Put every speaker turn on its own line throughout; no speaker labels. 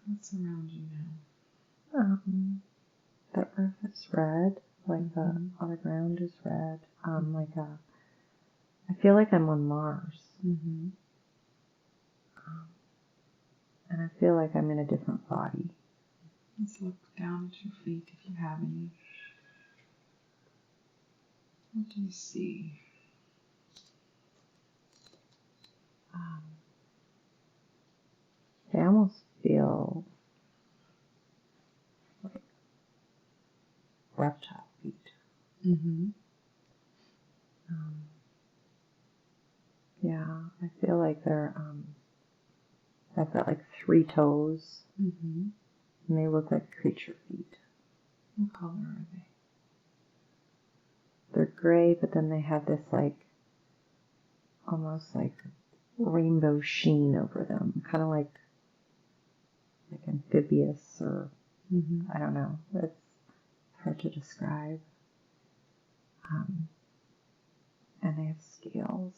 What's around you now?
The earth is red, like all the ground is red. I feel like I'm on Mars.
Mm-hmm.
And I feel like I'm in a different body.
Let's look down at your feet if you have any. What do you see?
They almost feel like reptile feet.
Mm-hmm.
Yeah, I feel like I've got like 3 toes,
Mm-hmm.
and they look like creature feet.
What color are they?
They're gray, but then they have this like, almost like rainbow sheen over them, kind of like amphibious, or I don't know. It's hard to describe. And they have scales,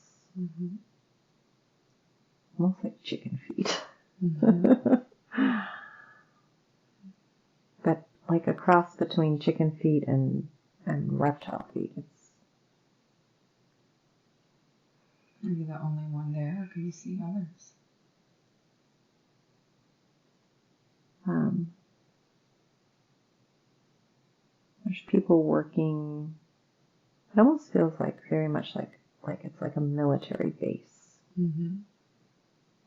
almost like chicken feet. But like a cross between chicken feet and reptile feet.
Are you the only one there, or can you see others?
There's people working. It almost feels like very much like it's like a military base.
Mm-hmm.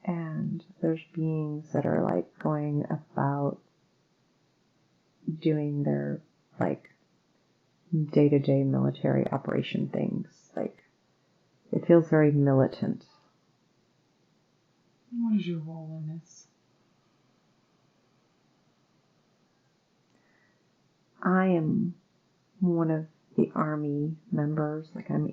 And there's beings that are like going about doing their like day-to-day military operation things. Like, it feels very militant.
What is your role in this?
I am one of the army members. Like, I'm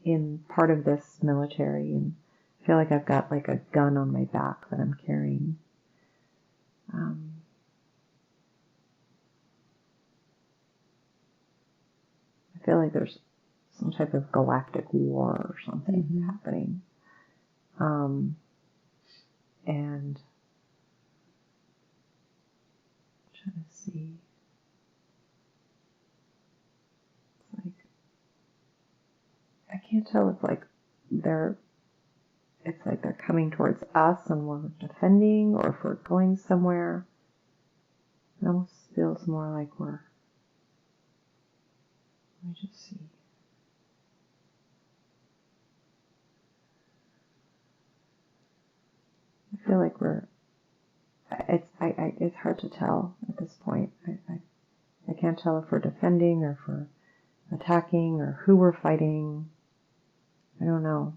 in part of this military, and I feel like I've got like a gun on my back that I'm carrying. I feel like there's some type of galactic war or something happening. And I'm trying to see. It's like, I can't tell if like it's like they're coming towards us and we're defending, or if we're going somewhere. It almost feels more like let me just see. I feel like it's hard to tell at this point. I can't tell if we're defending or if we're attacking or who we're fighting. I don't know.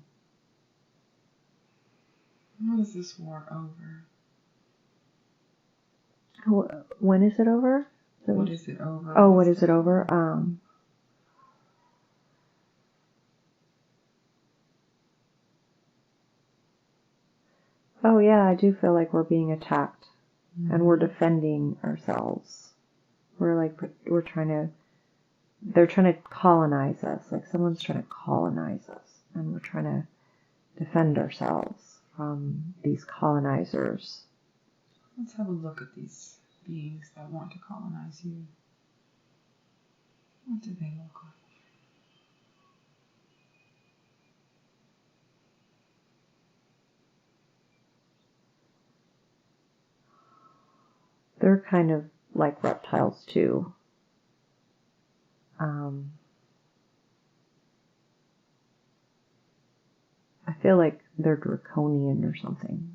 When is this war over?
When is it over?
What is it over?
Oh, what is it over? Oh yeah, I do feel like we're being attacked, and we're defending ourselves. They're trying to colonize us. Like someone's trying to colonize us, and we're trying to defend ourselves from these colonizers.
Let's have a look at these beings that want to colonize you. What do they look like?
They're kind of like reptiles too. I feel like they're draconian or something.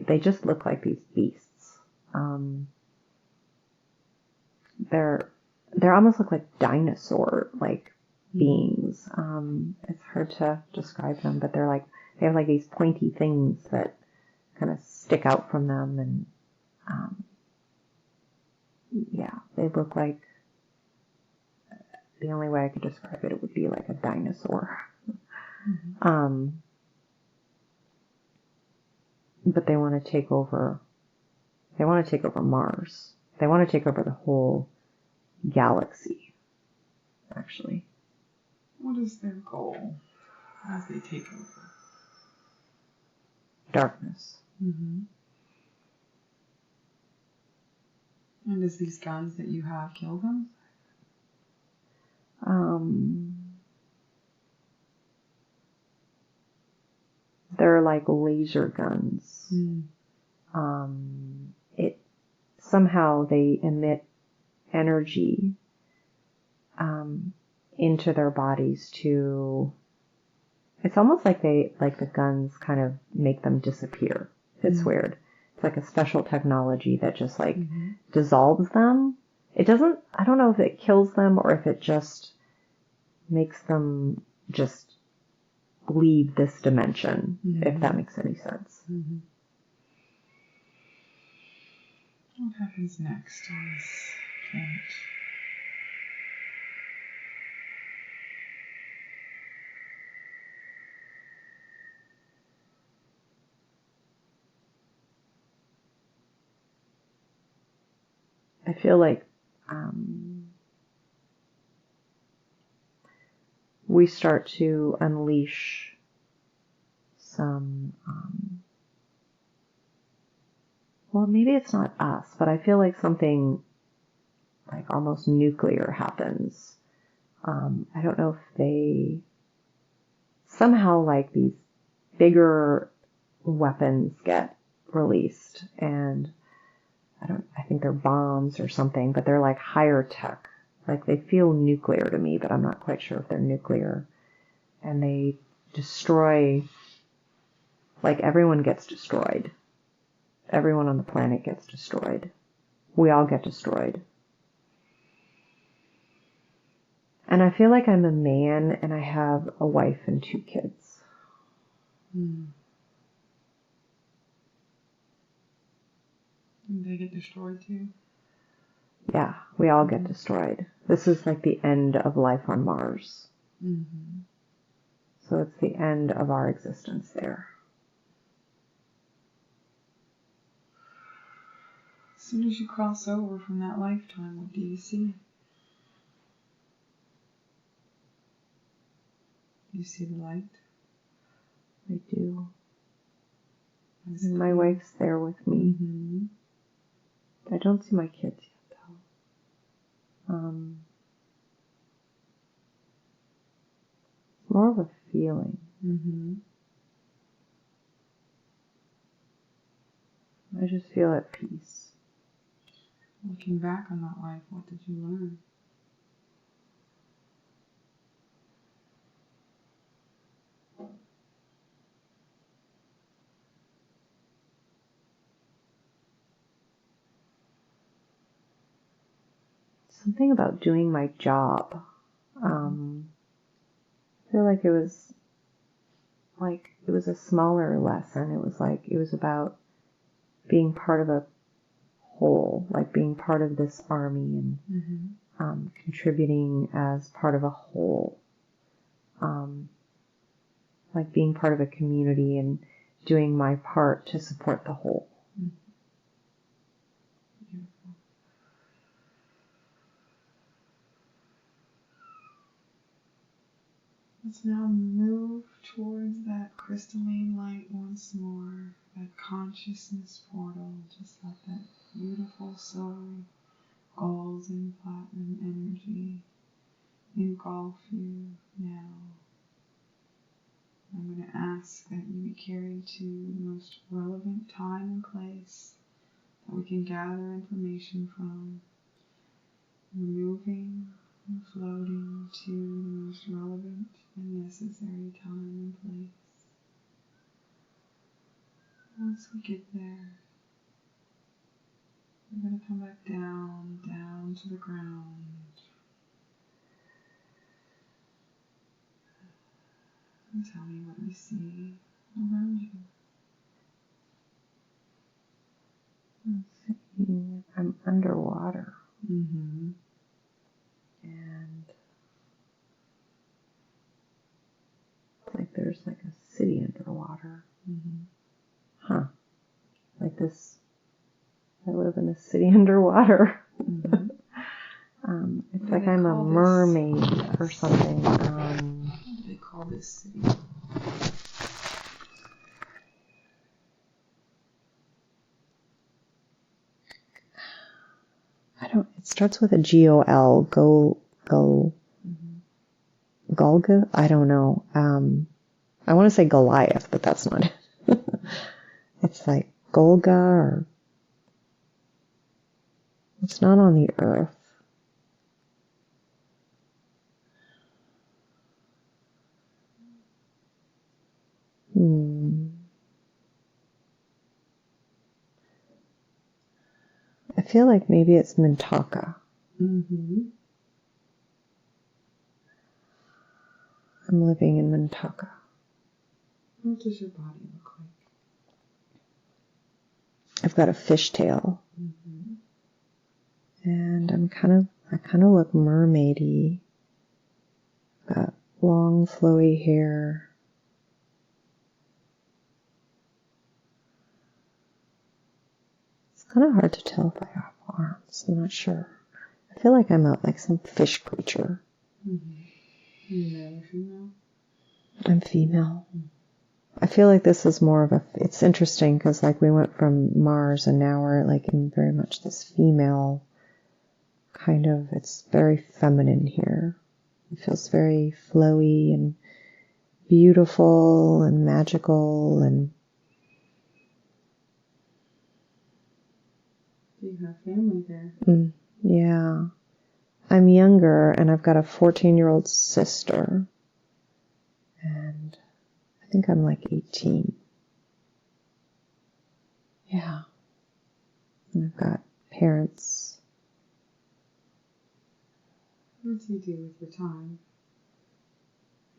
They just look like these beasts. They're almost look like dinosaur like beings. It's hard to describe them, but they have like these pointy things that kind of stick out from them, and yeah, they look like, the only way I could describe it would be like a dinosaur. But they want to take over. They want to take over Mars. They want to take over the whole galaxy, actually.
What is their goal as they take over?
Darkness.
Mm-hmm. And does these guns that you have kill them?
They're like laser guns.
Mm.
Somehow they emit energy into their bodies to. It's almost like the guns kind of make them disappear. It's weird. It's like a special technology that just like dissolves them. It doesn't. I don't know if it kills them or if it just makes them just leave this dimension, if that makes any sense.
Mm-hmm. What happens next on this planet?
I feel like we start to unleash some, well, maybe it's not us, but I feel like something like almost nuclear happens. I don't know if they somehow like these bigger weapons get released, and I think they're bombs or something, but they're like higher tech. Like they feel nuclear to me, but I'm not quite sure if they're nuclear. And they destroy, like everyone gets destroyed. Everyone on the planet gets destroyed. We all get destroyed. And I feel like I'm a man and I have a wife and 2 kids.
Mm. And they get destroyed too?
Yeah, we all get destroyed. This is like the end of life on Mars.
Mm-hmm.
So it's the end of our existence there.
As soon as you cross over from that lifetime, what do you see? Do you see the light?
I do. And my wife's there with me.
Mm-hmm.
I don't see my kids yet, though. It's more of a feeling.
Mm-hmm.
I just feel at peace.
Looking back on that life, what did you learn?
Something about doing my job. I feel like it was a smaller lesson. It was about being part of a whole, like being part of this army and contributing as part of a whole. Like being part of a community and doing my part to support the whole.
Beautiful. Let's now move towards that crystalline light once more, that consciousness portal. Just let that beautiful silvery golden platinum energy engulf you now. I'm going to ask that you be carried to the most relevant time and place that we can gather information from, removing and floating to the most relevant and necessary time and place. Once we get there, we're going to come back down to the ground. And tell me what you see around you.
I'm underwater.
Mm-hmm.
And it's like there's like a city underwater.
Mm-hmm.
Huh. Like this, I live in a city underwater.
Mm-hmm.
It's like I'm a mermaid or something.
call this city?
It starts with a G-O-L. Golga? I don't know. I want to say Goliath, but that's not it. It's like Golga, or it's not on the earth. I feel like maybe it's Mintaka.
Mm-hmm.
I'm living in Mintaka.
What does your body look like?
I've got a fishtail.
Mm-hmm.
And I kind of look mermaidy. Got long, flowy hair. It's kind of hard to tell if I have arms. I'm not sure. I feel like I'm like some fish creature.
Mm-hmm. You male or female?
I'm female. Mm-hmm. I feel like this is more of it's interesting because like we went from Mars and now we're like in very much this female kind of, it's very feminine here. It feels very flowy and beautiful and magical. And
you have family there.
Yeah. I'm younger and I've got a 14-year-old sister. And I think I'm like 18. Yeah. And I've got parents.
What do you do with your time?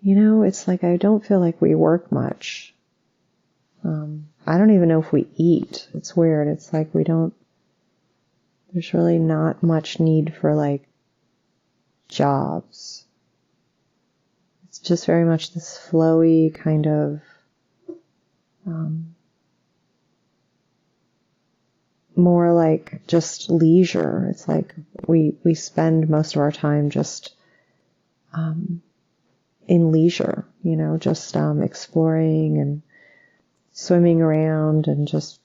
You know, it's like I don't feel like we work much. I don't even know if we eat. It's weird. It's like there's really not much need for like jobs. It's just very much this flowy kind of more like just leisure. It's like we spend most of our time just in leisure, you know, just exploring and swimming around and just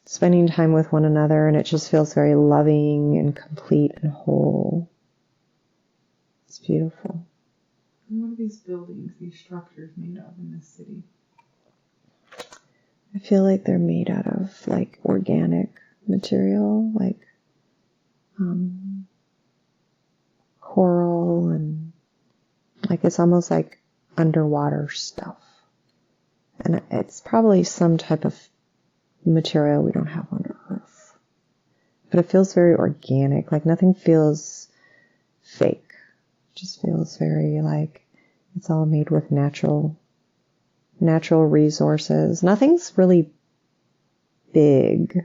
spending time with one another, and it just feels very loving and complete and whole. It's beautiful.
And what are these buildings, these structures made of in this city?
I feel like they're made out of like organic material, like coral, and like it's almost like underwater stuff. And it's probably some type of material we don't have on Earth. But it feels very organic, like nothing feels fake. It just feels very like it's all made with natural resources. Nothing's really big.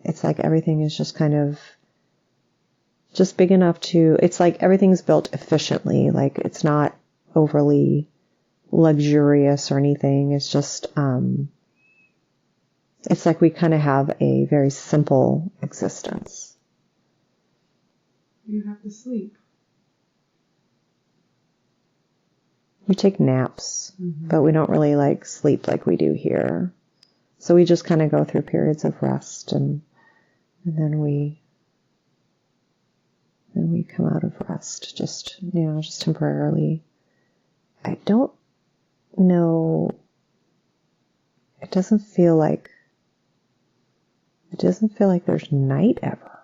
It's like everything is just kind of just big enough it's like everything's built efficiently. Like it's not overly luxurious or anything. It's just, it's like we kind of have a very simple existence.
You have to sleep.
We take naps, but we don't really like sleep like we do here. So we just kind of go through periods of rest and then we come out of rest, just temporarily. I don't know. It doesn't feel like there's night ever.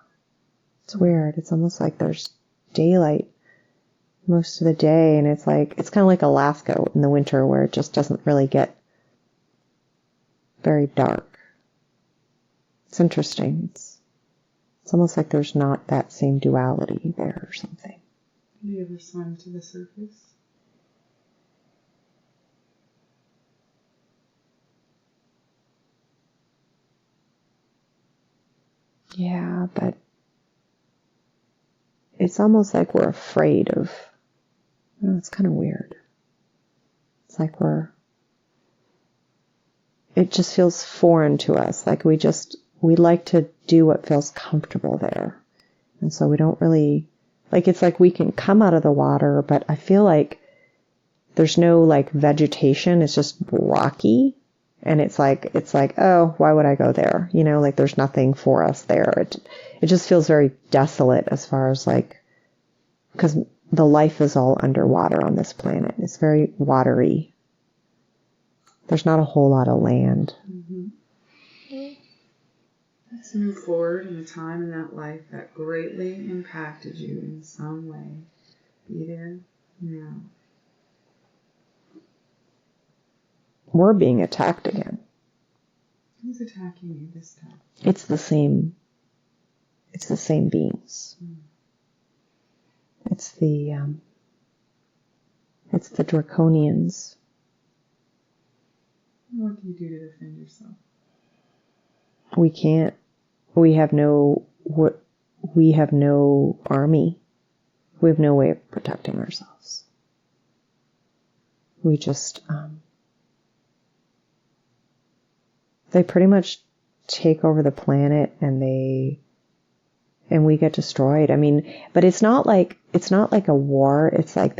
It's weird. It's almost like there's daylight most of the day, and it's kind of like Alaska in the winter where it just doesn't really get very dark. It's interesting. It's almost like there's not that same duality there or something.
Do you ever swim to the surface?
Yeah, but it's almost like we're afraid of, it's kind of weird. It's like it just feels foreign to us. Like we like to do what feels comfortable there. And so we don't really Like, it's like we can come out of the water, but I feel like there's no like vegetation. It's just rocky. And it's like, oh, why would I go there? You know, like there's nothing for us there. It just feels very desolate as far as like, because the life is all underwater on this planet. It's very watery. There's not a whole lot of land.
Mm-hmm. Let's move forward in a time in that life that greatly impacted you in some way. Be there now.
We're being attacked again.
Who's attacking you this time?
It's the same beings.
Mm.
It's the draconians.
What do you do to defend yourself?
We can't. We have no army. We have no way of protecting ourselves. We just, they pretty much take over the planet and we get destroyed. I mean, but it's not like a war. It's like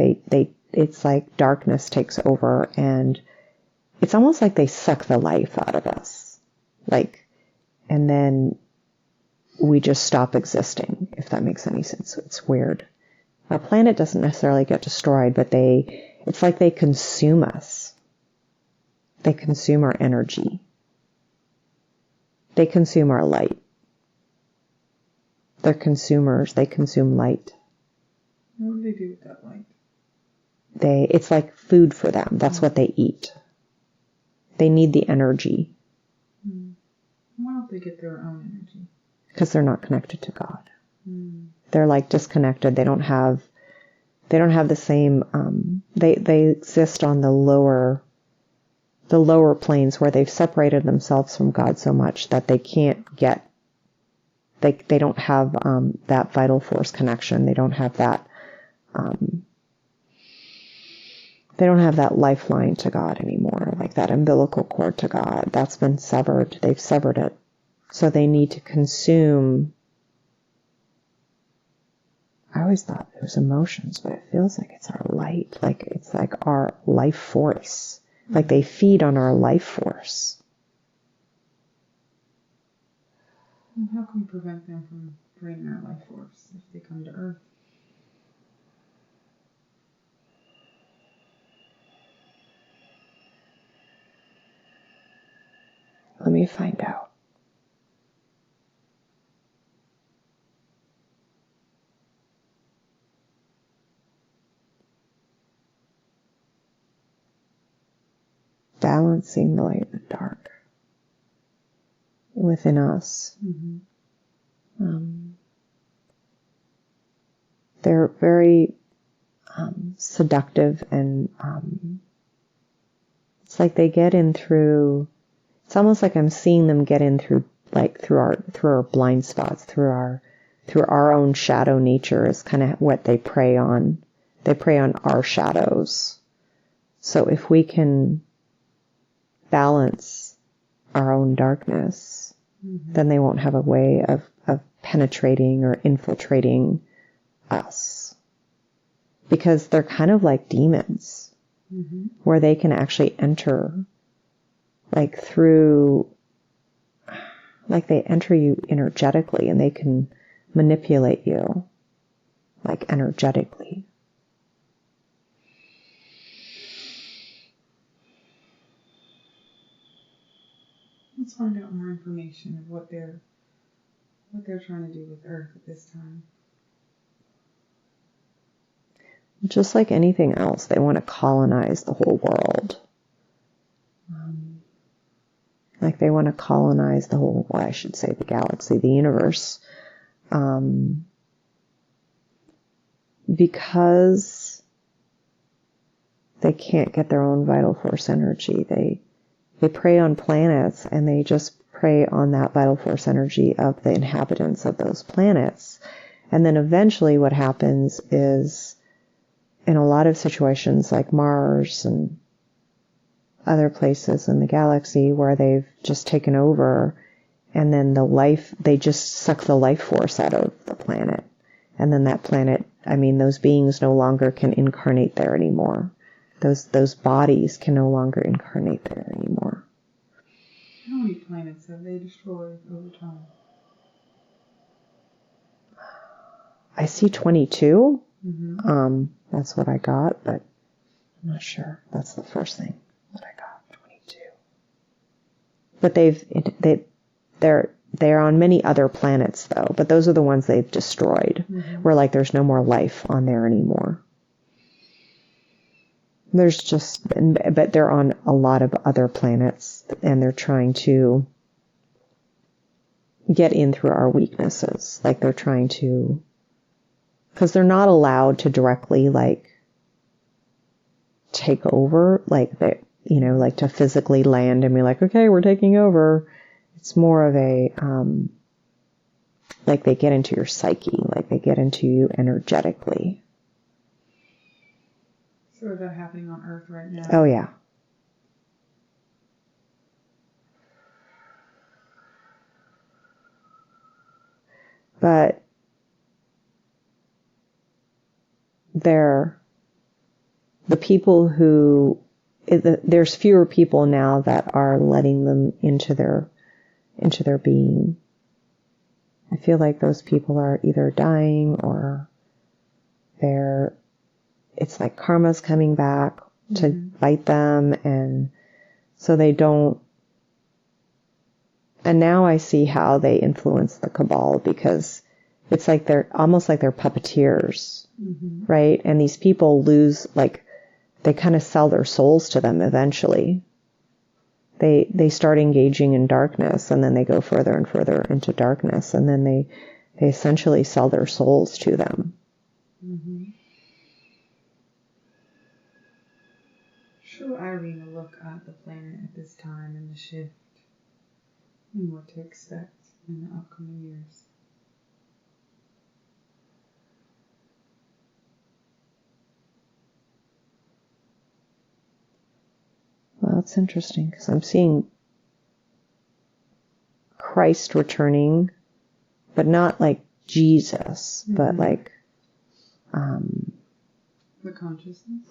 it's like darkness takes over, and it's almost like they suck the life out of us. Like, and then we just stop existing, if that makes any sense. It's weird. Our planet doesn't necessarily get destroyed, but it's like they consume us. They consume our energy. They consume our light. They're consumers. They consume light.
What do they do with that light?
It's like food for them. That's what they eat. They need the energy.
Why don't they get their own energy?
Because they're not connected to God. They're like disconnected. They don't have the same, they exist on the lower planes where they've separated themselves from God so much that they can't get, they don't have, that vital force connection. They don't have that lifeline to God anymore, like that umbilical cord to God. That's been severed. They've severed it. So they need to consume. I always thought it was emotions, but it feels like it's our light. Like it's like our life force. Like they feed on our life force.
And how can we prevent them from draining our life force if they come to Earth?
Let me find out. Balancing the light and the dark within us. They're very seductive, and it's like they get in through. It's almost like I'm seeing them get in through our blind spots, through our own shadow nature is kind of what they prey on. They prey on our shadows. So if we can balance our own darkness, then they won't have a way of penetrating or infiltrating us. Because they're kind of like demons, where they can actually enter like through, like they enter you energetically, and they can manipulate you like energetically.
Let's find out more information of what they're trying to do with Earth at this time.
Just like anything else, they want to colonize the whole world. Like they want to colonize the whole, well, I should say the galaxy, the universe. Because they can't get their own vital force energy. They prey on planets, and they just prey on that vital force energy of the inhabitants of those planets. And then eventually what happens is, in a lot of situations like Mars and other places in the galaxy where they've just taken over, and then they just suck the life force out of the planet. And then that planet, those beings no longer can incarnate there anymore. Those bodies can no longer incarnate there anymore.
How many planets have they destroyed over time?
I see 22.
Mm-hmm.
That's what I got, but I'm not sure. That's the first thing that I got, 22. But they're on many other planets though, but those are the ones they've destroyed, where like there's no more life on there anymore. But they're on a lot of other planets, and they're trying to get in through our weaknesses. Like they're trying to, because they're not allowed to directly like take over, like they, like to physically land and be like, okay, we're taking over. It's more of a, like they get into your psyche, like they get into you energetically.
So is that happening on Earth right now?
Oh, yeah. But the people who, there's fewer people now that are letting them into their being. I feel like those people are either dying or it's like karma's coming back to bite them, and so they don't. And now I see how they influence the cabal, because it's like they're almost like they're puppeteers, right? And these people lose, like, they kind of sell their souls to them eventually. They start engaging in darkness, and then they go further and further into darkness, and then they essentially sell their souls to them.
Mm-hmm. Show Irene a look at the planet at this time and the shift, and what to expect in the upcoming years.
Well, it's interesting because I'm seeing Christ returning, but not like Jesus, but like
the consciousness.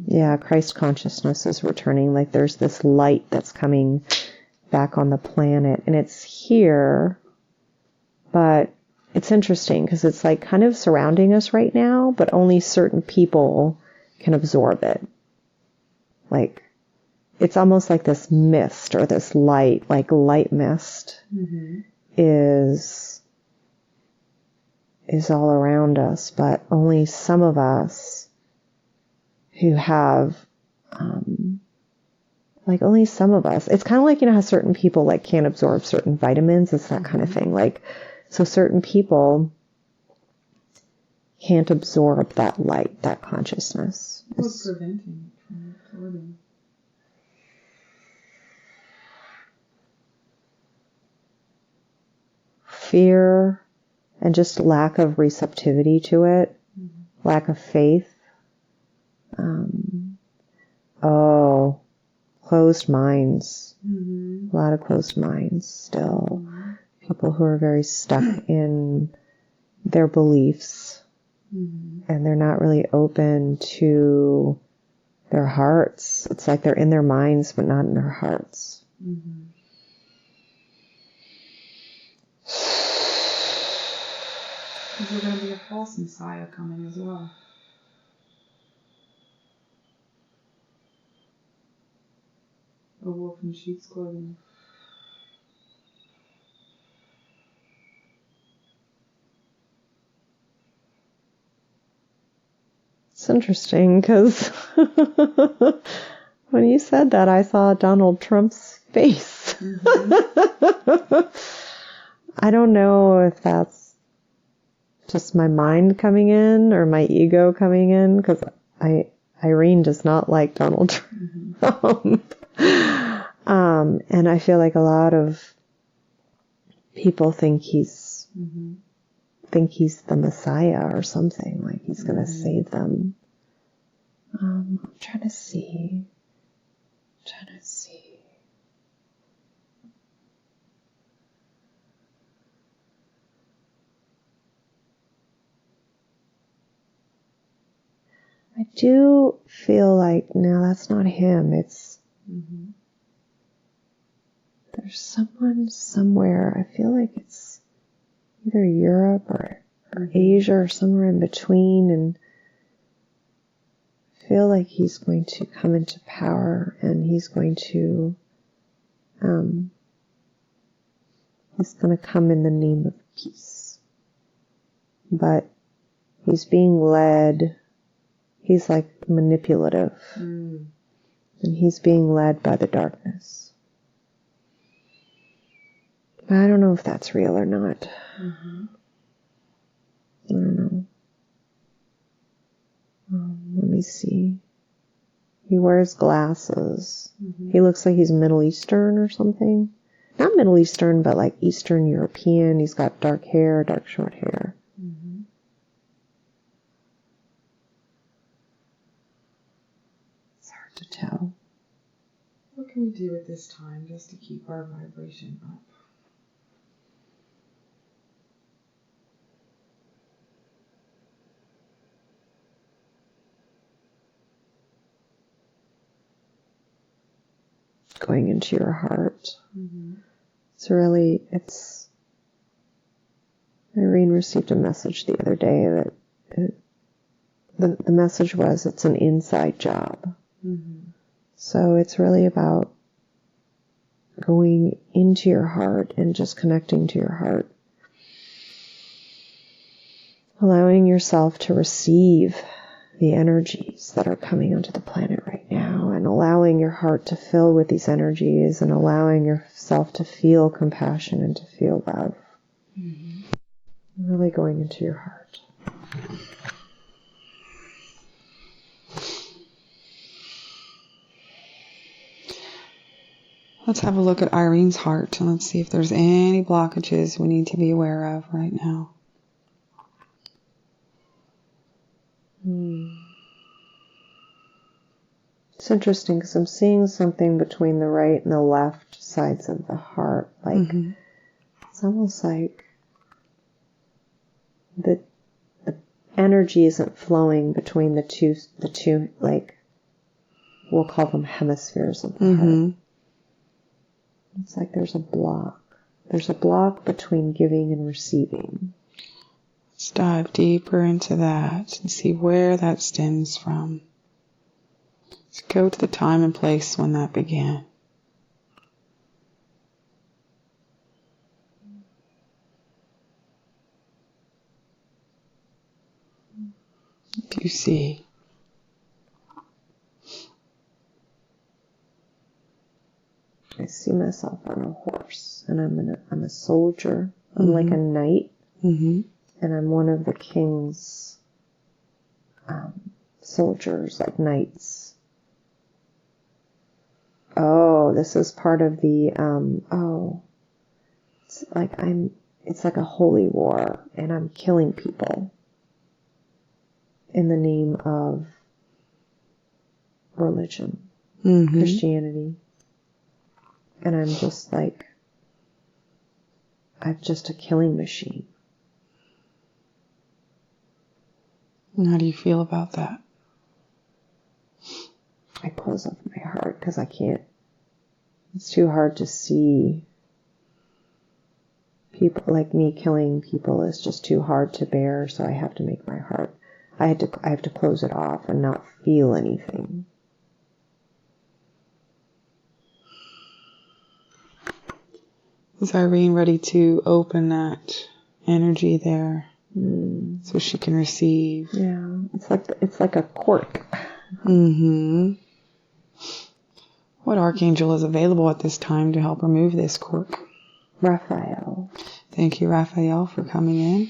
Yeah, Christ consciousness is returning. Like there's this light that's coming back on the planet, and it's here, but it's interesting because it's like kind of surrounding us right now, but only certain people can absorb it. Like it's almost like this mist or this light, like light mist is all around us, but only some of us who have, like only some of us. It's kind of like, how certain people like can't absorb certain vitamins. It's that kind of thing. Like, so certain people can't absorb that light, that consciousness.
What's preventing it from absorbing?
Fear and just lack of receptivity to it, lack of faith. Closed minds. A lot of closed minds still. People who are very stuck in their beliefs, and they're not really open to their hearts. It's like they're in their minds, but not in their hearts.
Is there going to be a false Messiah coming as well? A wolf in sheep's clothing.
It's interesting because when you said that, I saw Donald Trump's face. I don't know if that's just my mind coming in or my ego coming in, because Irene does not like Donald Trump. And I feel like a lot of people think he's the Messiah or something, like he's going to save them. I'm trying to see. I do feel like, no, that's not him. It's, there's someone somewhere. I feel like it's either Europe or Asia or somewhere in between. And I feel like he's going to come into power and he's going to come in the name of peace. But he's being led. He's like manipulative. And he's being led by the darkness. I don't know if that's real or not. I don't know. Let me see. He wears glasses. He looks like he's Middle Eastern or something. Not Middle Eastern, but like Eastern European. He's got dark hair, dark short hair. It's hard to tell.
What can we do at this time just to keep our vibration up?
Going into your heart. Irene received a message the other day that the message was it's an inside job. So it's really about going into your heart and just connecting to your heart. Allowing yourself to receive the energies that are coming onto the planet right now, and allowing your heart to fill with these energies, and allowing yourself to feel compassion and to feel love. Really going into your heart.
Let's have a look at Irene's heart and let's see if there's any blockages we need to be aware of right now.
It's interesting because I'm seeing something between the right and the left sides of the heart. Like, it's almost like the energy isn't flowing between the two, like, we'll call them hemispheres of the heart. It's like there's a block. There's a block between giving and receiving.
Let's dive deeper into that and see where that stems from. Let's go to the time and place when that began. What do you see?
I see myself on a horse, and I'm a soldier. I'm like a knight, and I'm one of the king's soldiers, like knights. Oh, this is part of the it's like a holy war, and I'm killing people in the name of religion, Christianity. And I'm just like, I'm just a killing machine.
And how do you feel about that?
I close off my heart because I can't, it's too hard to see people, like me killing people is just too hard to bear, so I have to make my heart, I have to close it off and not feel anything.
Is Irene ready to open that energy there so she can receive?
Yeah, it's like a cork.
What archangel is available at this time to help remove this cork?
Raphael.
Thank you, Raphael, for coming in.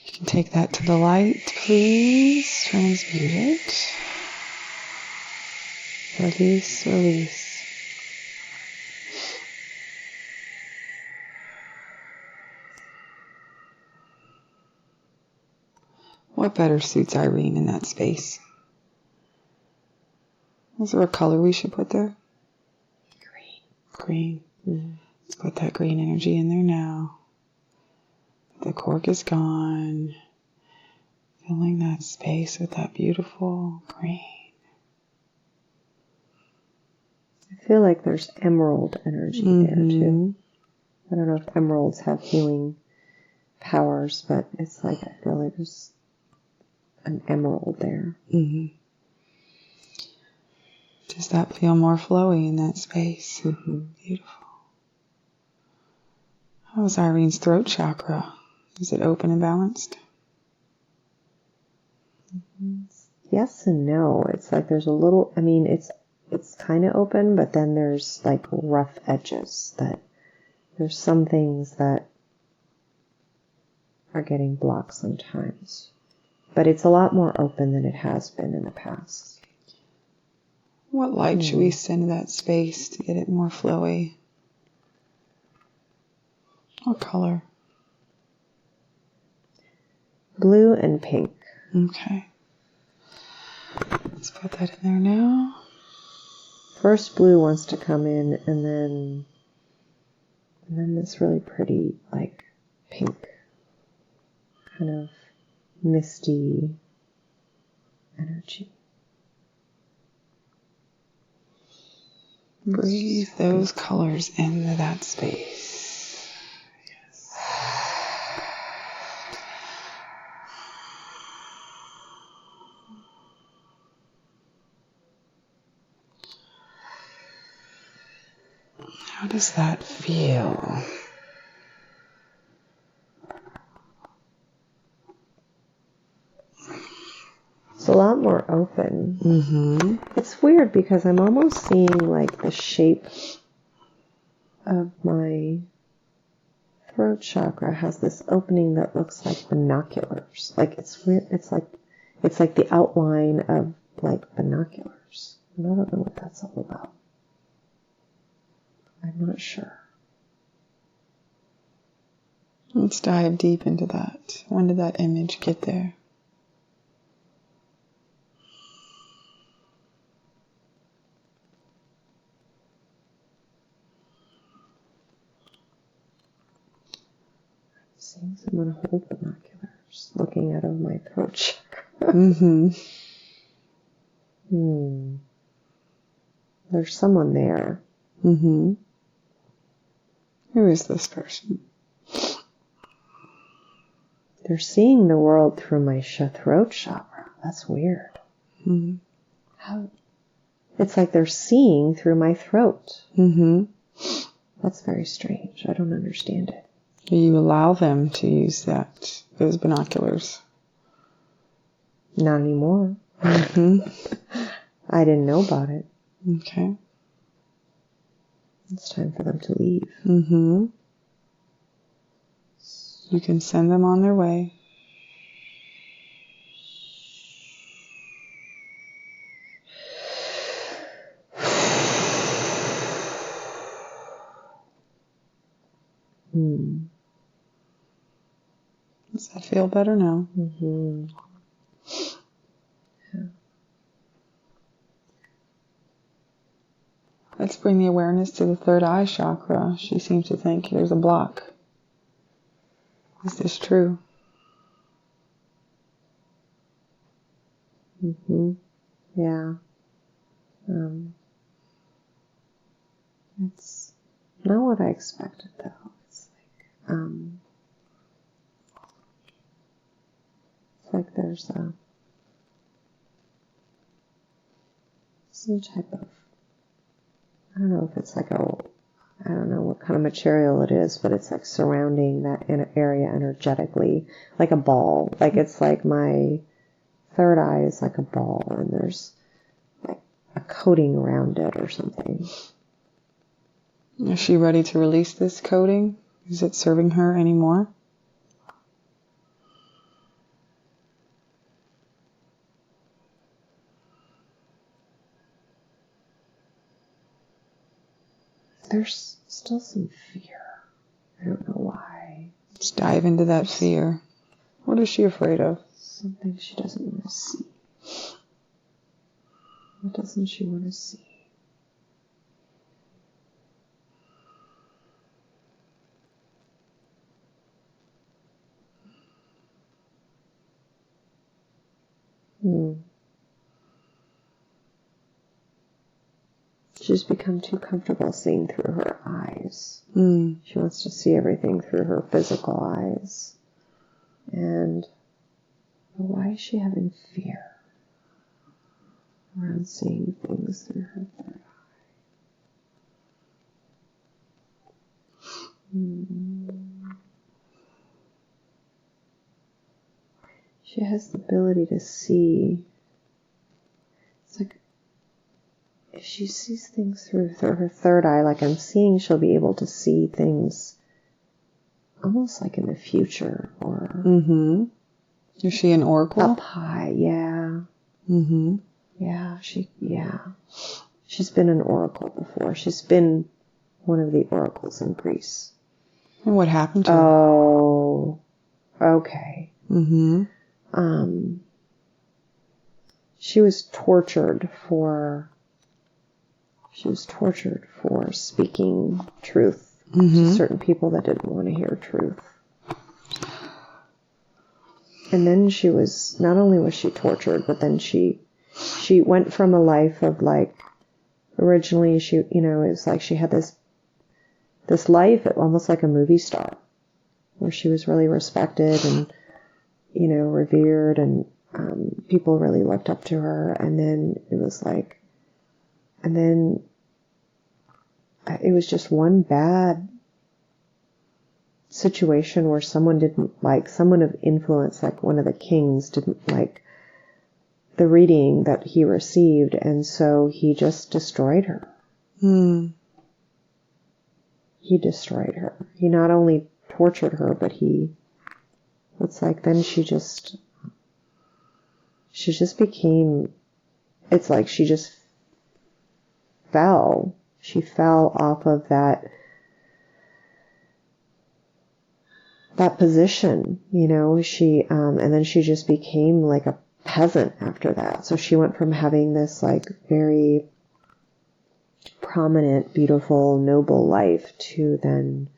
You can take that to the light, please. Transmute it. Release, release. What better suits Irene in that space? Is there a color we should put there? Green. Let's put that green energy in there now. The cork is gone. Filling that space with that beautiful green.
I feel like there's emerald energy there too. I don't know if emeralds have healing powers, but it's like I feel like there's an emerald there.
Does that feel more flowy in that space? Beautiful. How's Irene's throat chakra? Is it open and balanced?
Yes and no. It's like there's a little, I mean, it's kind of open, but then there's like rough edges that there's some things that are getting blocked sometimes. But it's a lot more open than it has been in the past.
What light should we send to that space to get it more flowy? What color?
Blue and pink.
Okay. Let's put that in there now.
First blue wants to come in, and then this really pretty, like, pink, kind of misty energy.
Breathe those colors into that space. Yes. How does that feel?
It's a lot more open. It's weird because I'm almost seeing like the shape of my throat chakra has this opening that looks like binoculars. Like it's weird. It's like the outline of like binoculars. And I don't know what that's all about. I'm not sure.
Let's dive deep into that. When did that image get there?
Seeing someone hold binoculars, looking out of my throat chakra. There's someone there.
Who is this person?
They're seeing the world through my throat chakra. That's weird. How? It's like they're seeing through my throat. That's very strange. I don't understand it.
Do you allow them to use those binoculars?
Not anymore. I didn't know about it.
Okay.
It's time for them to leave.
You can send them on their way. Does that feel better now?
Yeah.
Let's bring the awareness to the third eye chakra. She seems to think there's a block. Is this true?
Yeah. It's not what I expected, though. It's like there's some type of, I don't know if it's like I don't know what kind of material it is, but it's like surrounding that area energetically, like a ball. Like it's like my third eye is like a ball, and there's like a coating around it or something.
Is she ready to release this coating? Is it serving her anymore?
There's still some fear. I don't know why.
Let's dive into that fear. What is she afraid of?
Something she doesn't want to see. What doesn't she want to see? She's become too comfortable seeing through her eyes. She wants to see everything through her physical eyes. And why is she having fear around seeing things through her third eye? She has the ability to see. It's like if she sees things through her third eye, like I'm seeing, she'll be able to see things almost like in the future or...
Is she an oracle?
Up high, yeah. Yeah, she's been an oracle before. She's been one of the oracles in Greece.
And what happened to her?
Oh, okay. She was tortured for speaking truth to certain people that didn't want to hear truth. And then not only was she tortured, but then she went from a life of like, originally she, it was like she had this life almost like a movie star where she was really respected and, revered and people really looked up to her. And then it was just one bad situation where someone of influence, like one of the kings, didn't like the reading that he received, and so he just destroyed her. He destroyed her. He not only tortured her, but then she just became, it's like she just fell. She fell off of that position, she, and then she just became like a peasant after that. So she went from having this like very prominent, beautiful, noble life to then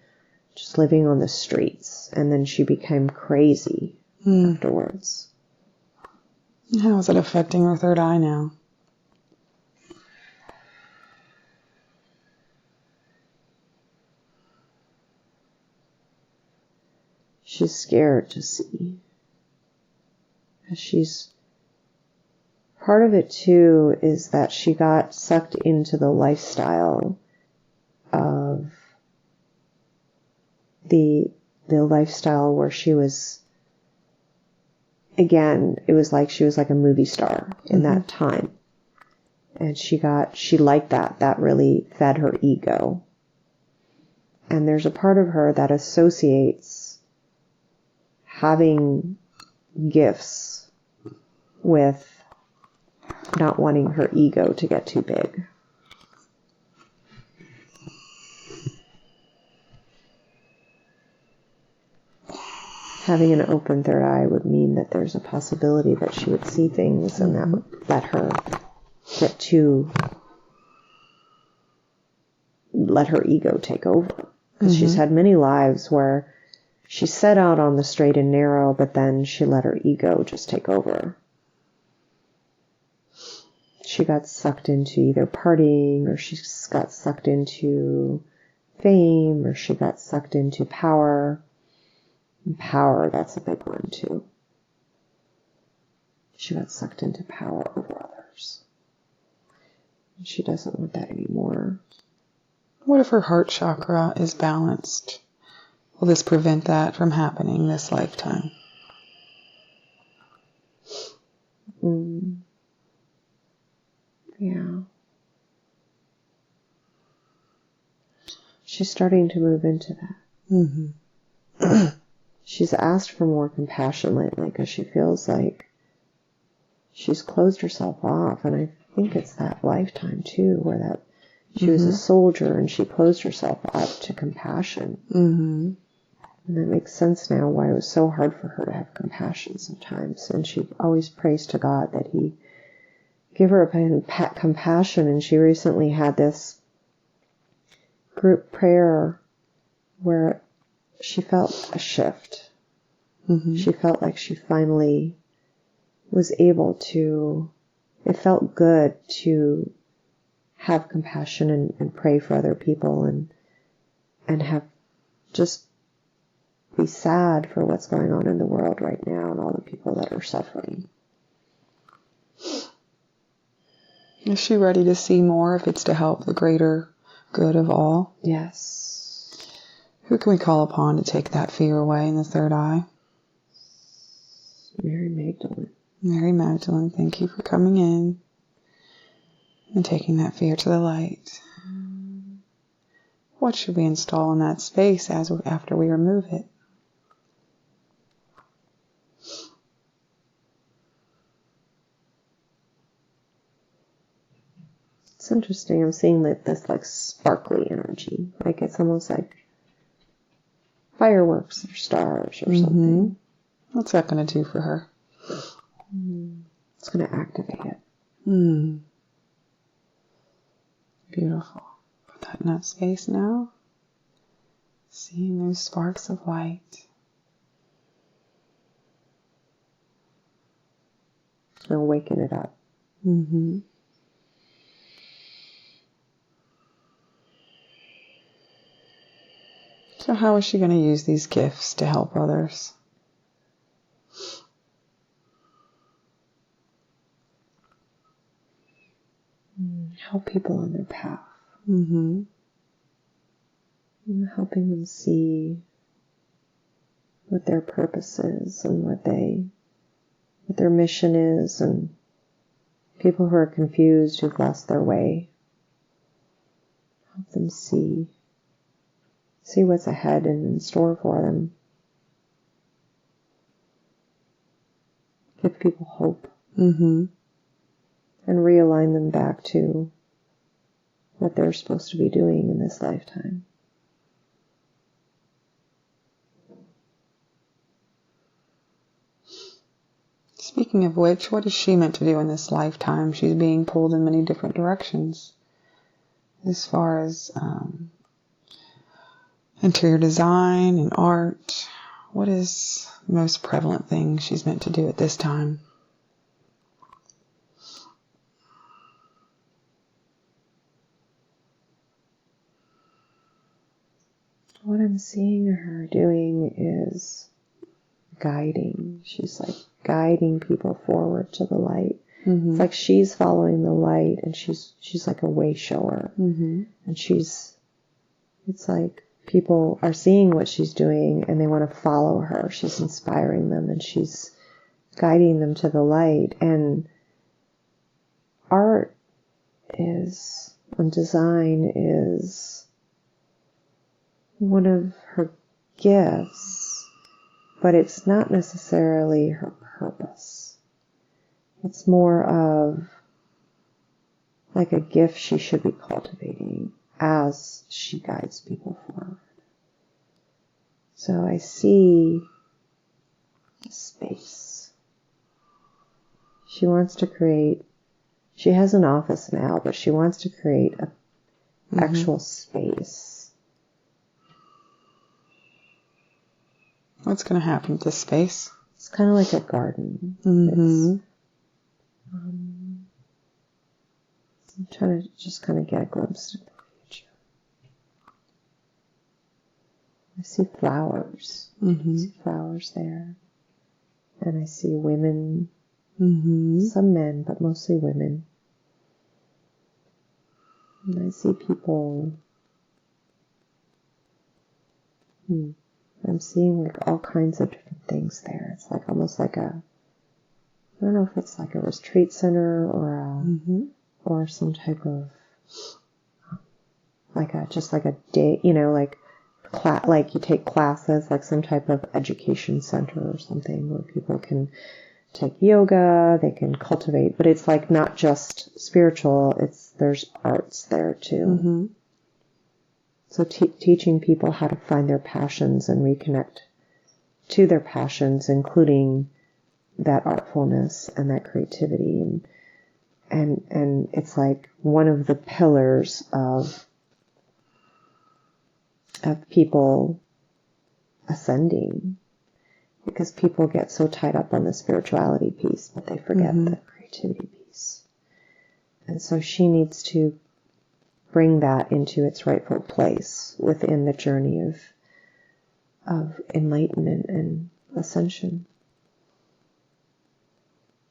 just living on the streets. And then she became crazy afterwards.
How is it affecting her third eye now?
She's scared to see. Part of it too is that she got sucked into the lifestyle of the lifestyle where she was, again, it was like she was like a movie star in that time. And she liked that. That really fed her ego. And there's a part of her that associates having gifts with not wanting her ego to get too big. Having an open third eye would mean that there's a possibility that she would see things and that would let her let her ego take over. Because she's had many lives where she set out on the straight and narrow, but then she let her ego just take over. She got sucked into either partying, or she got sucked into fame, or she got sucked into power. And power, that's a big one too. She got sucked into power over others. And she doesn't want that anymore.
What if her heart chakra is balanced? Will this prevent that from happening this lifetime?
Yeah. She's starting to move into that. She's asked for more compassion lately because she feels like she's closed herself off. And I think it's that lifetime too, where that she was a soldier and she closed herself up to compassion. And it makes sense now why it was so hard for her to have compassion sometimes. And she always prays to God that he give her a compassion. And she recently had this group prayer where she felt a shift. She felt like she finally was able to, it felt good to have compassion and pray for other people and have just be sad for what's going on in the world right now and all the people that are suffering.
Is she ready to see more if it's to help the greater good of all?
Yes.
Who can we call upon to take that fear away in the third eye?
Mary Magdalene.
Mary Magdalene, thank you for coming in and taking that fear to the light. What should we install in that space after we remove it?
It's interesting. I'm seeing this like sparkly energy. Like it's almost like fireworks or stars or something.
What's that going to do for her?
It's going to activate it.
Beautiful. Put that in that space now. Seeing those sparks of light.
It's going to awaken it up.
So how is she going to use these gifts to help others?
Help people on their path. Helping them see what their purpose is and what their mission is, and people who are confused, who've lost their way. Help them see what's ahead and in store for them. Give people hope. And realign them back to what they're supposed to be doing in this lifetime.
Speaking of which, what is she meant to do in this lifetime? She's being pulled in many different directions. As far as interior design and art, what is the most prevalent thing she's meant to do at this time?
What I'm seeing her doing is guiding. She's like guiding people forward to the light. It's like she's following the light, and she's like a way shower. And it's like people are seeing what she's doing and they want to follow her. She's inspiring them and she's guiding them to the light. And art and design is one of her gifts, but it's not necessarily her purpose. It's more of like a gift she should be cultivating as she guides people forward. So I see a space. She wants to create, she has an office now, but she wants to create an actual space.
What's going to happen with this space?
It's kind of like a garden. I'm trying to just kind of get a glimpse of the future. I see flowers. I see flowers there. And I see women, some men, but mostly women. And I see people. I'm seeing like all kinds of different things there. It's like almost like I don't know if it's like a retreat center or some type of just like a day, like you take classes, like some type of education center or something where people can take yoga, they can cultivate, but it's like not just spiritual, there's arts there too. So teaching people how to find their passions and reconnect to their passions, including that artfulness and that creativity. And it's like one of the pillars of people ascending. because people get so tied up on the spirituality piece, but they forget the creativity piece. And so she needs to bring that into its rightful place within the journey of enlightenment and ascension.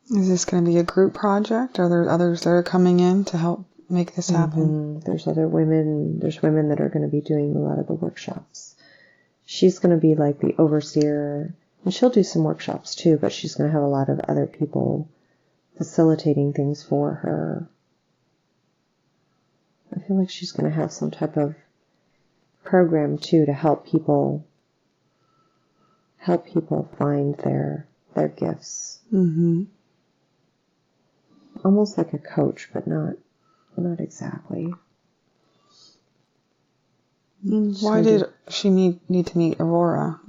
Is this going to be a group project? Are there others that are coming in to help make this happen?
There's women that are going to be doing a lot of the workshops. She's going to be like the overseer, and she'll do some workshops too, but she's going to have a lot of other people facilitating things for her. I feel like she's going to have some type of program too to help people find their gifts. Almost like a coach, but not exactly.
Why did she need to meet Aurora?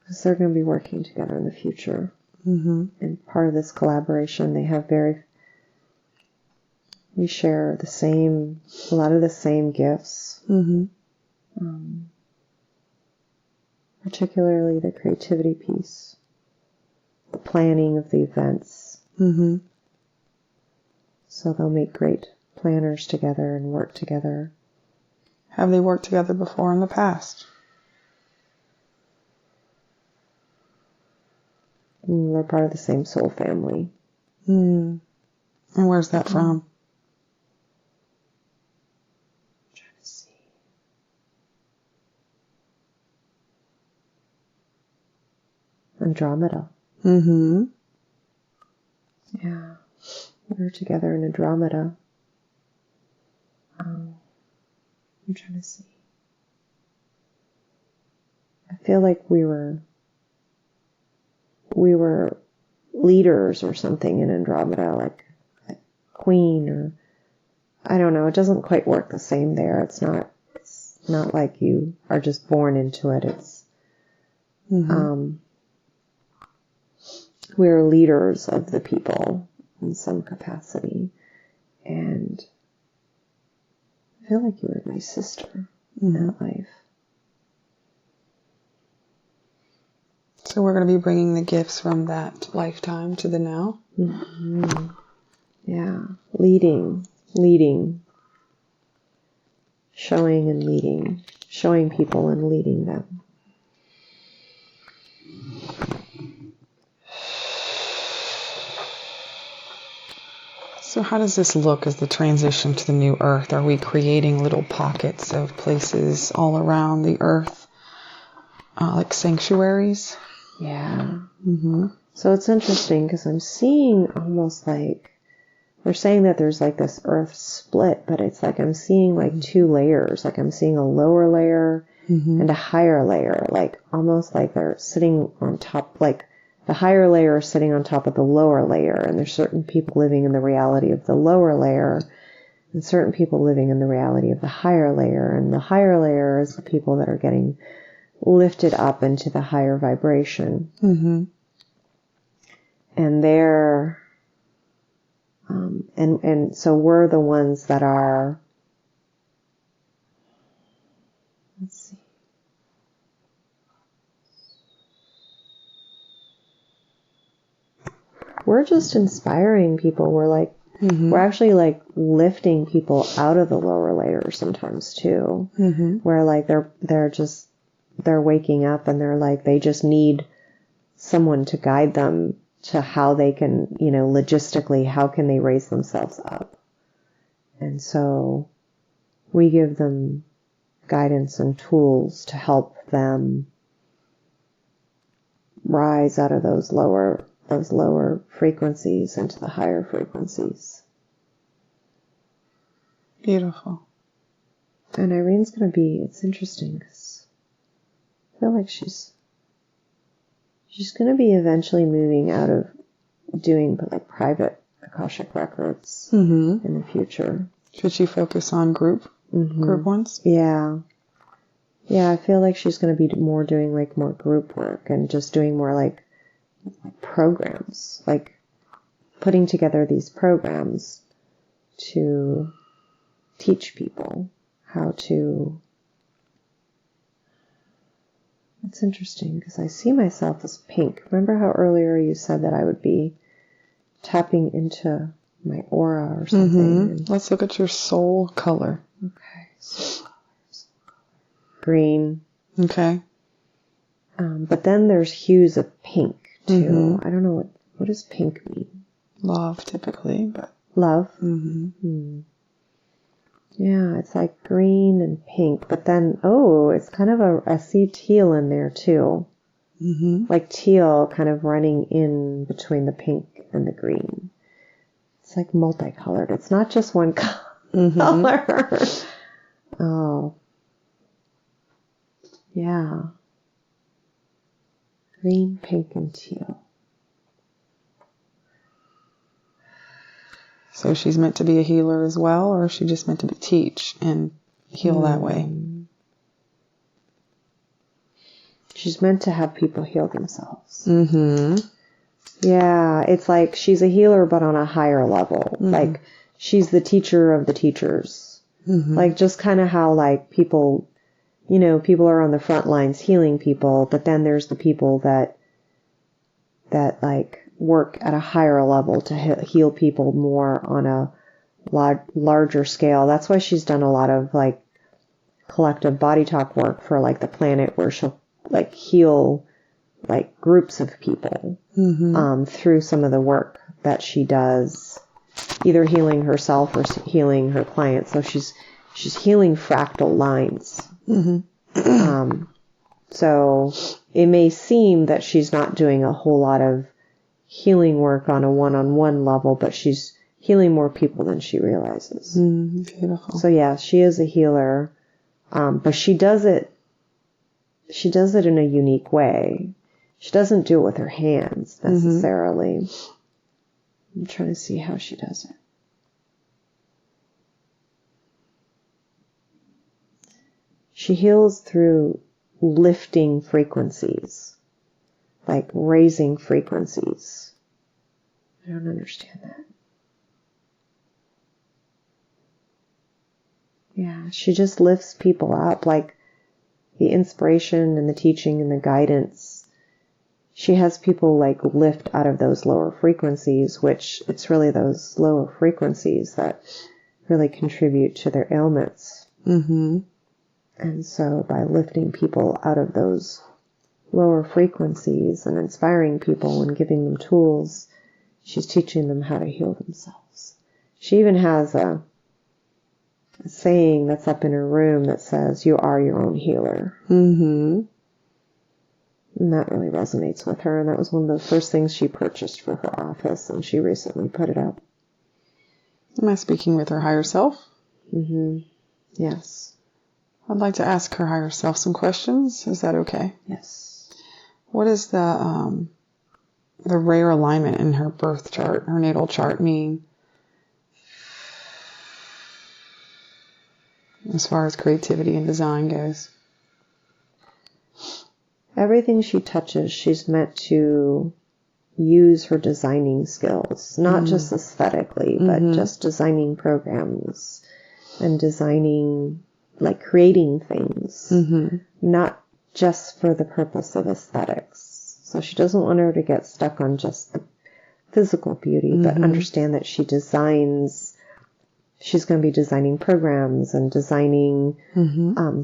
Because they're going to be working together in the future. And part of this collaboration, we share a lot of the same gifts. Particularly the creativity piece, the planning of the events. So they'll make great planners together and work together.
Have they worked together before in the past?
They're part of the same soul family.
And where's that from?
I'm trying to see. Andromeda. Yeah. We were together in Andromeda. I'm trying to see. I feel like we were leaders or something in Andromeda, like queen, or I don't know. It doesn't quite work the same there. It's not like you are just born into it. It's we're leaders of the people in some capacity, and I feel like you were my sister in that life.
So we're going to be bringing the gifts from that lifetime to the now?
Yeah. Leading. Showing and leading. Showing people and leading them.
So how does this look as the transition to the new earth? Are we creating little pockets of places all around the earth, like sanctuaries?
Yeah. So it's interesting because I'm seeing almost like, they're saying that there's like this earth split, but it's like I'm seeing like two layers. Like I'm seeing a lower layer and a higher layer, like almost like they're sitting on top, like the higher layer is sitting on top of the lower layer, and there's certain people living in the reality of the lower layer and certain people living in the reality of the higher layer. And the higher layer is the people that are getting lifted up into the higher vibration. And they're, and so we're the ones that are, let's see. We're just inspiring people. We're like, we're actually like lifting people out of the lower layers sometimes too. Where like they're waking up and they're like, they just need someone to guide them to how they can, logistically, how can they raise themselves up? And so we give them guidance and tools to help them rise out of those lower frequencies into the higher frequencies.
Beautiful.
And Irene's going to be, it's interesting because I feel like she's going to be eventually moving out of doing like private Akashic Records in the future.
Should she focus on group ones?
Yeah. Yeah, I feel like she's going to be more doing like more group work and just doing more like programs, like putting together these programs to teach people how to, It's interesting because I see myself as pink. Remember how earlier you said that I would be tapping into my aura or something?
Let's look at your soul color.
Okay. Soul color. Green.
Okay.
But then there's hues of pink too. I don't know what does pink mean?
Love, typically, but
love. Yeah, it's like green and pink, but then it's kind of I see teal in there too. Like teal kind of running in between the pink and the green. It's like multicolored. It's not just one color. Oh. Yeah. Green, pink, and teal.
So she's meant to be a healer as well, or is she just meant to teach and heal that way?
She's meant to have people heal themselves. Yeah, it's like she's a healer, but on a higher level. Like she's the teacher of the teachers. Like just kind of how like people, people are on the front lines healing people, but then there's the people that like work at a higher level to heal people more on a larger scale. That's why she's done a lot of like collective body talk work for like the planet, where she'll like heal like groups of people through some of the work that she does, either healing herself or healing her clients. So she's healing fractal lines. So it may seem that she's not doing a whole lot of healing work on a one-on-one level, but she's healing more people than she realizes.
Beautiful.
So yeah, she is a healer, but she does it in a unique way. She doesn't do it with her hands necessarily. I'm trying to see how she does it. She heals through lifting frequencies, like raising frequencies. I don't understand that. Yeah, she just lifts people up, like the inspiration and the teaching and the guidance. She has people like lift out of those lower frequencies, which it's really those lower frequencies that really contribute to their ailments. And so by lifting people out of those lower frequencies and inspiring people and giving them tools, she's teaching them how to heal themselves. She even has a saying that's up in her room that says, "You are your own healer." And that really resonates with her. And that was one of the first things she purchased for her office, and she recently put it up.
Am I speaking with her higher self?
Yes.
I'd like to ask her higher self some questions. Is that okay?
Yes.
What does the rare alignment in her birth chart, her natal chart, mean as far as creativity and design goes?
Everything she touches, she's meant to use her designing skills, not just aesthetically, but just designing programs and designing, like creating things, not just for the purpose of aesthetics. So she doesn't want her to get stuck on just the physical beauty, but understand that she's going to be designing programs and designing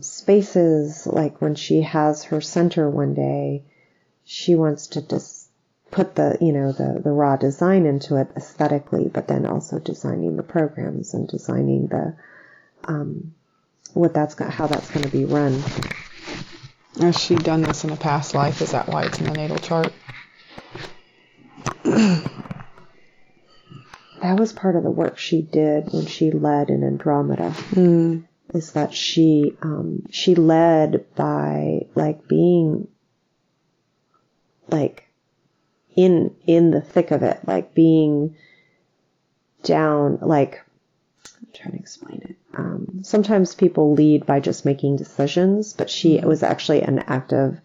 spaces. Like when she has her center one day, she wants to just put the raw design into it aesthetically, but then also designing the programs and designing the how that's going to be run.
Has she done this in a past life? Is that why it's in the natal chart?
That was part of the work she did when she led in Andromeda. Is that she led by like being like in the thick of it, like being down, like I'm trying to explain it. Sometimes people lead by just making decisions, but she was actually an active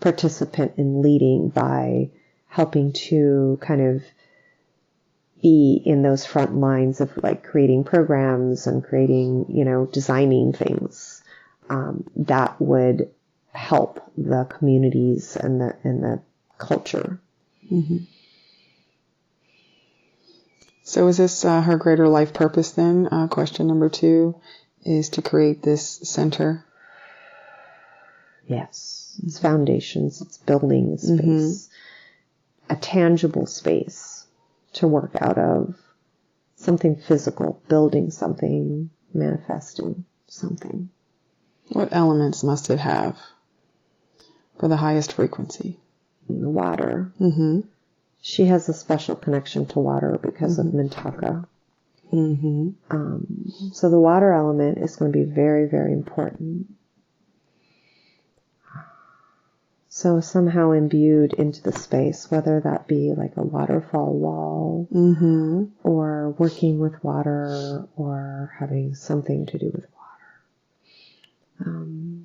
participant in leading by helping to kind of be in those front lines of like creating programs and creating, designing things that would help the communities and the culture.
Mm-hmm. So is this her greater life purpose then? Question number 2 is to create this center.
Yes. It's foundations. It's building a space. A tangible space to work out of. Something physical. Building something. Manifesting something.
What elements must it have for the highest frequency?
Water.
Mm-hmm.
She has a special connection to water because of Mintaka.
Mm-hmm.
So the water element is going to be very, very important. So somehow imbued into the space, whether that be like a waterfall wall, or working with water, or having something to do with water.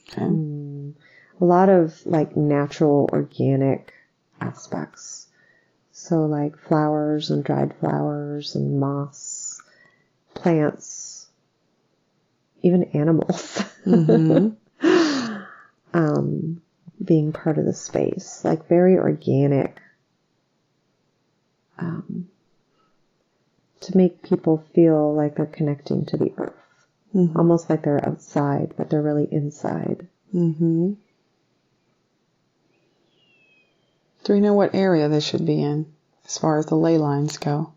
Okay.
A lot of like natural, organic aspects. So like flowers and dried flowers and moss, plants, even animals. Being part of the space, like very organic, to make people feel like they're connecting to the earth. Almost like they're outside, but they're really inside.
Do we know what area this should be in as far as the ley lines go?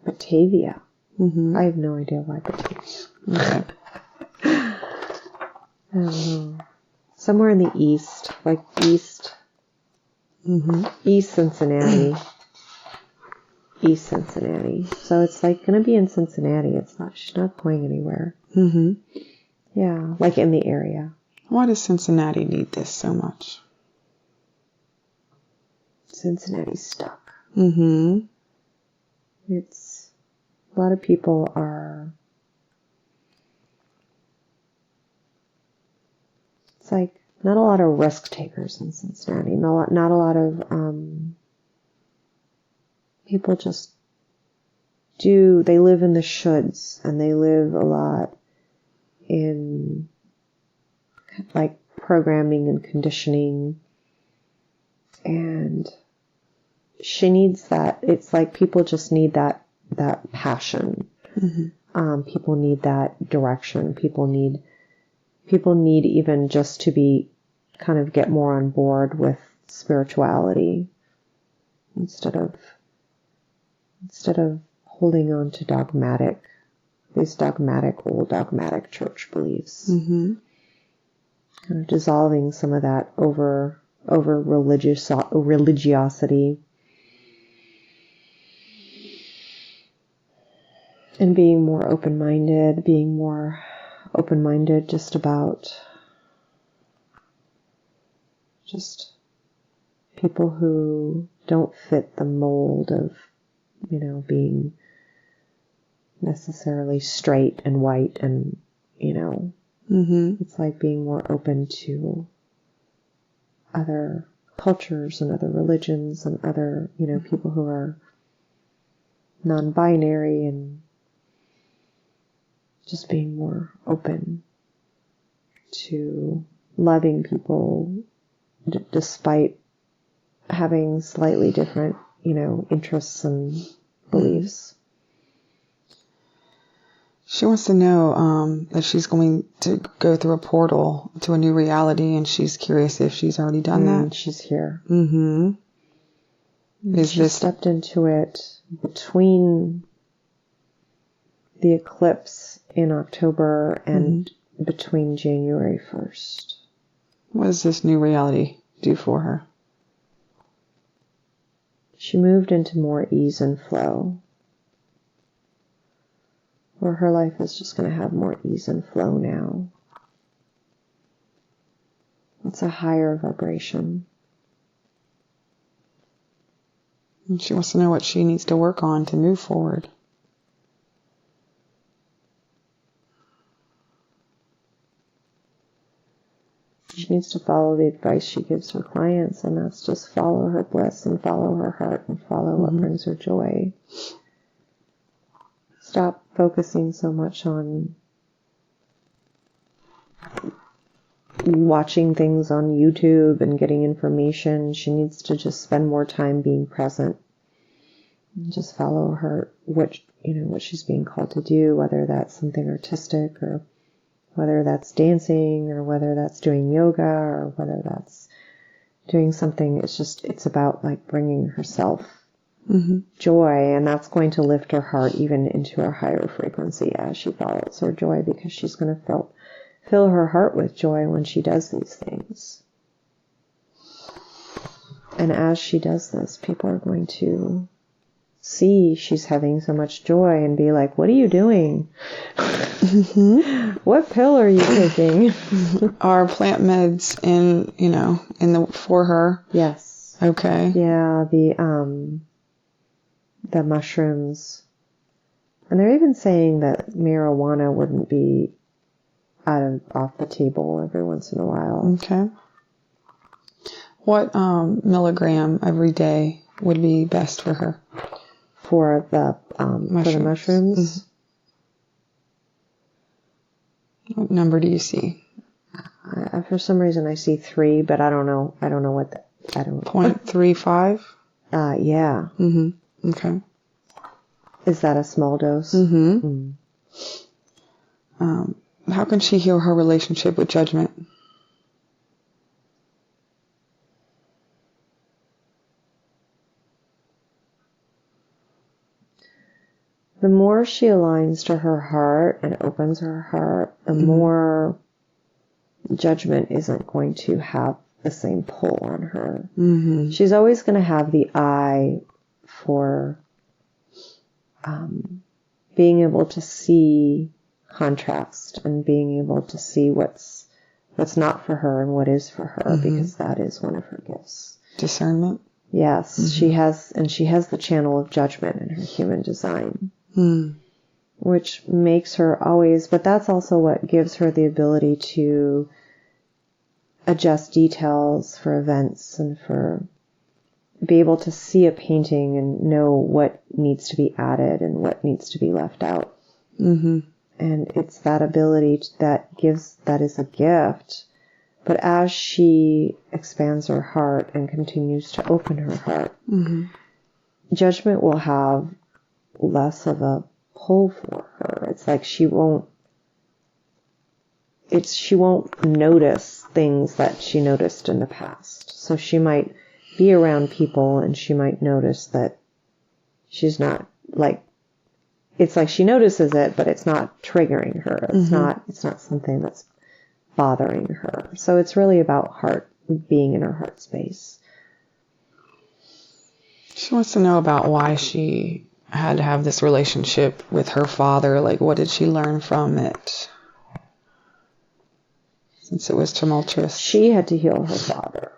Batavia. I have no idea why Batavia.
Okay.
Somewhere in the east, like east. East Cincinnati. East Cincinnati. So it's like going to be in Cincinnati. She's not going anywhere. Yeah, like in the area.
Why does Cincinnati need this so much?
Cincinnati's stuck. It's, a lot of people are, it's like not a lot of risk takers in Cincinnati. Not a lot of people just they live in the shoulds, and they live a lot in like programming and conditioning. And she needs that. It's like people just need that passion. People need that direction. People need even just to be kind of get more on board with spirituality instead of holding on to old dogmatic church beliefs. Kind of dissolving some of that over religiosity. And being more open-minded just about just people who don't fit the mold of, being necessarily straight and white and, it's like being more open to other cultures and other religions and other, people who are non-binary, and just being more open to loving people despite having slightly different, interests and beliefs.
She wants to know that she's going to go through a portal to a new reality, and she's curious if she's already done that.
She's here.
She
stepped into it between the eclipse in October and between January 1st.
What does this new reality do for her?
She moved into more ease and flow, where her life is just going to have more ease and flow now. It's a higher vibration.
And she wants to know what she needs to work on to move forward.
She needs to follow the advice she gives her clients, and that's just follow her bliss and follow her heart and follow what brings her joy. Stop focusing so much on watching things on YouTube and getting information. She needs to just spend more time being present. Just follow her, what she's being called to do, whether that's something artistic or whether that's dancing or whether that's doing yoga or whether that's doing something. It's about like bringing herself joy, and that's going to lift her heart even into a higher frequency as she follows her joy, because she's going to fill her heart with joy when she does these things. And as she does this, people are going to see she's having so much joy and be like, what are you doing? What pill are you taking?
Are plant meds for her?
Yes.
Okay.
Yeah, the mushrooms. And they're even saying that marijuana wouldn't be off the table every once in a while.
Okay. What milligram every day would be best for her?
For the mushrooms?
What number do you see?
For some reason I see 3, but I don't know. I don't know what.
0.35?
Yeah.
Okay.
Is that a small dose?
How can she heal her relationship with judgment?
The more she aligns to her heart and opens her heart, the more judgment isn't going to have the same pull on her. She's always going to have the eye for being able to see contrast and being able to see what's not for her and what is for her, because that is one of her gifts.
Discernment?
Yes, she has the channel of judgment in her human design. Which makes her always, but that's also what gives her the ability to adjust details for events and for be able to see a painting and know what needs to be added and what needs to be left out. And it's that ability that is a gift. But as she expands her heart and continues to open her heart, judgment will have less of a pull for her. It's like she won't notice things that she noticed in the past. So she might be around people and she might notice that she's not like, it's like she notices it, but it's not triggering her. It's not something that's bothering her. So it's really about heart, being in her heart space.
She wants to know about why she had to have this relationship with her father. Like, what did she learn from it? Since it was tumultuous.
She had to heal her father.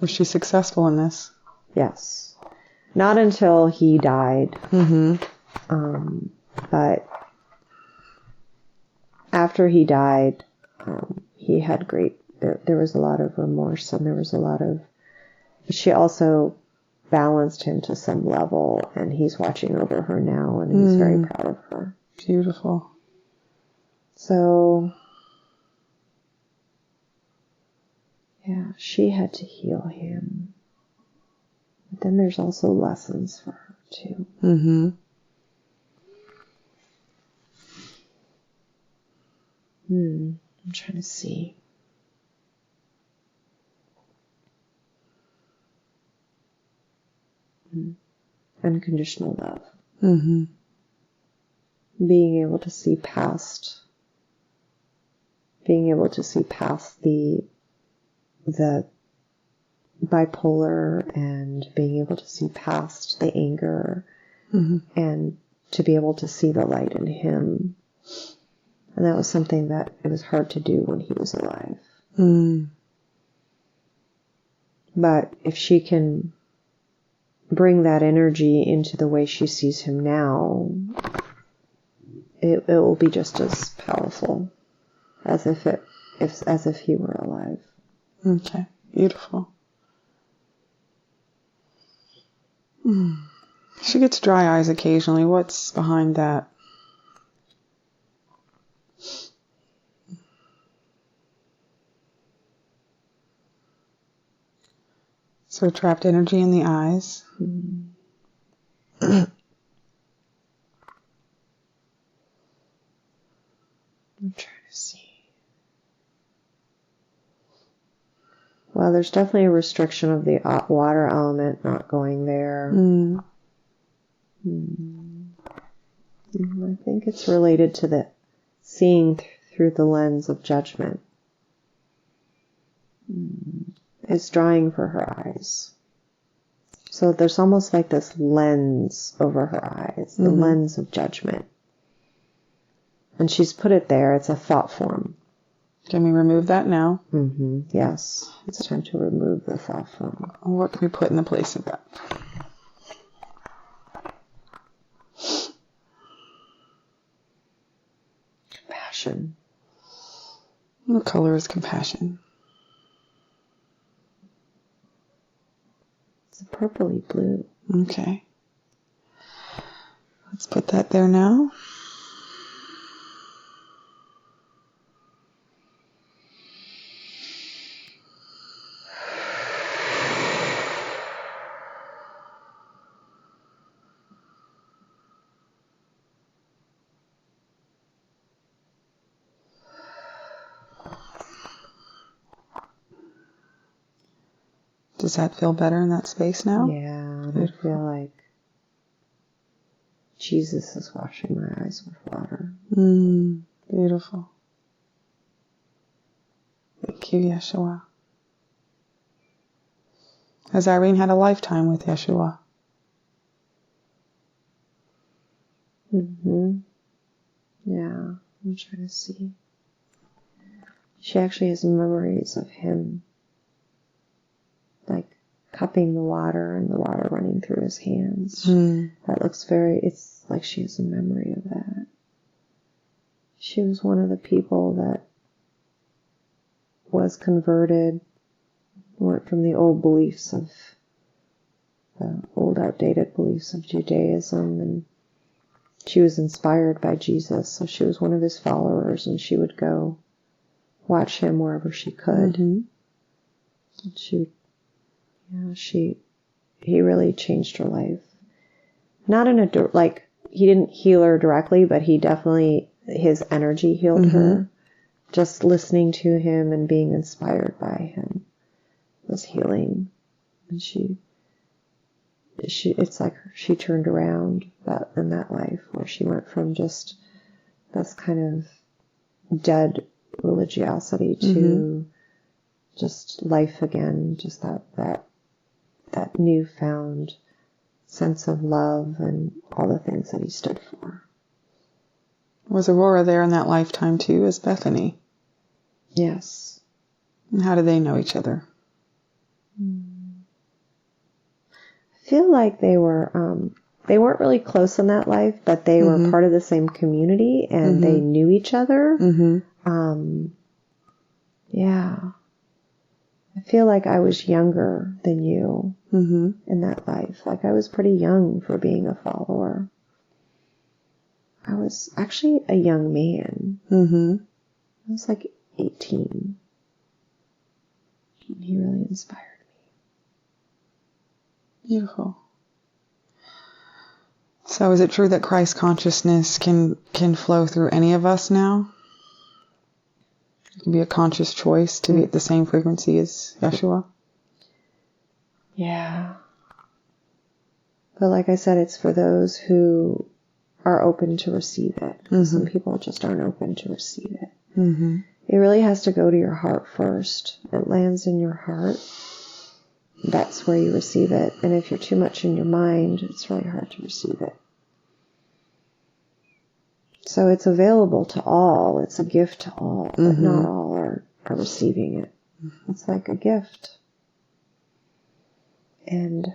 Was she successful in this?
Yes. Not until he died. But after he died, he had there was a lot of remorse, and there was a lot of, she also balanced him to some level, and he's watching over her now, and he's very proud of her.
Beautiful.
So, yeah, she had to heal him. But then there's also lessons for her, too. I'm trying to see. Unconditional love. Being able to see past the bipolar, and being able to see past the anger, and to be able to see the light in him. And that was something that it was hard to do when he was alive. But if she can bring that energy into the way she sees him now, it will be just as powerful as if he were alive.
Okay, beautiful. She gets dry eyes occasionally. What's behind that? So trapped energy in the eyes.
I'm trying to see. Well, there's definitely a restriction of the water element not going there. I think it's related to the seeing through the lens of judgment. It's drying for her eyes. So there's almost like this lens over her eyes, the lens of judgment. And she's put it there. It's a thought form.
Can we remove that now?
Yes. It's time to remove the thought form.
What can we put in the place of that?
Compassion.
What color is compassion?
It's a purpley blue.
Okay. Let's put that there now. Does that feel better in that space now?
Yeah, I feel like Jesus is washing my eyes with water.
Beautiful. Thank you, Yeshua. Has Irene had a lifetime with Yeshua?
Yeah, I'm trying to see. She actually has memories of him, like cupping the water and the water running through his hands. That looks it's like she has a memory of that. She was one of the people that was converted, went from the old beliefs of, the old outdated beliefs of Judaism, and she was inspired by Jesus, so she was one of his followers, and she would go watch him wherever she could. And he really changed her life. Not in a, like, he didn't heal her directly, but he definitely, his energy healed her. Just listening to him and being inspired by him was healing. And it's like she turned around in that life, where she went from just this kind of dead religiosity to just life again, just that newfound sense of love and all the things that he stood for.
Was Aurora there in that lifetime too, as Bethany?
Yes.
And how do they know each other?
I feel like they weren't really close in that life, but they were part of the same community, and they knew each other. Yeah. I feel like I was younger than you in that life. Like, I was pretty young for being a follower. I was actually a young man. I was like 18. And he really inspired me.
Beautiful. So is it true that Christ consciousness can flow through any of us now? It can be a conscious choice to be at the same frequency as Yeshua?
Yeah. But like I said, it's for those who are open to receive it. Some people just aren't open to receive it. It really has to go to your heart first. It lands in your heart. That's where you receive it. And if you're too much in your mind, it's really hard to receive it. So it's available to all. It's a gift to all, but not all are receiving it. It's like a gift. And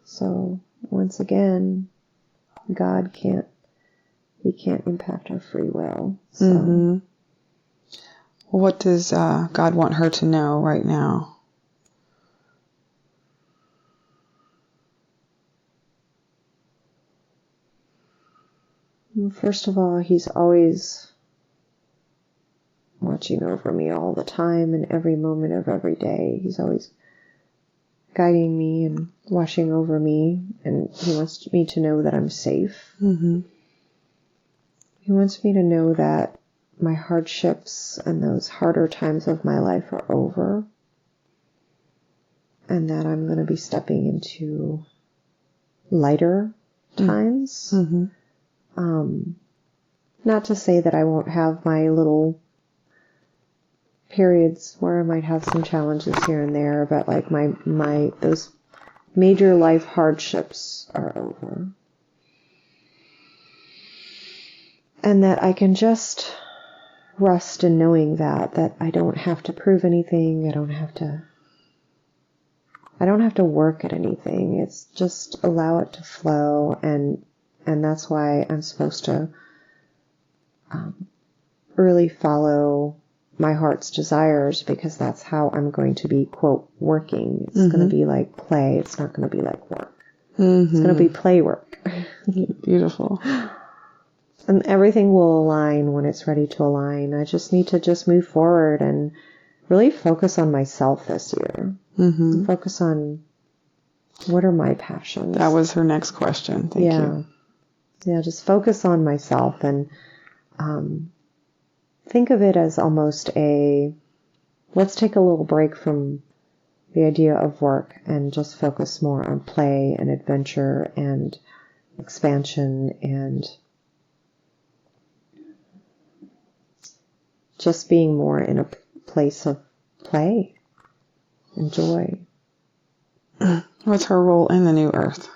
so, once again, God can't he can't impact our free will. So.
Mm-hmm. What does God want her to know right now?
Well, first of all, he's always watching over me all the time and every moment of every day. He's always guiding me and watching over me, and he wants me to know that I'm safe.
Mm-hmm.
He wants me to know that my hardships and those harder times of my life are over, and that I'm going to be stepping into lighter times.
Mm-hmm.
Not to say that I won't have my little periods where I might have some challenges here and there, but like those major life hardships are over. And that I can just rest in knowing that I don't have to prove anything. I don't have to work at anything. It's just allow it to flow, and that's why I'm supposed to really follow my heart's desires, because that's how I'm going to be, quote, working. It's going to be like play. It's not going to be like work. It's going to be play work.
Beautiful.
And everything will align when it's ready to align. I just need to just move forward and really focus on myself this year.
Mm-hmm.
Focus on what are my passions.
That was her next question. Thank you.
Yeah, just focus on myself and think of it as almost let's take a little break from the idea of work and just focus more on play and adventure and expansion and just being more in a place of play and joy.
What's her role in the new earth?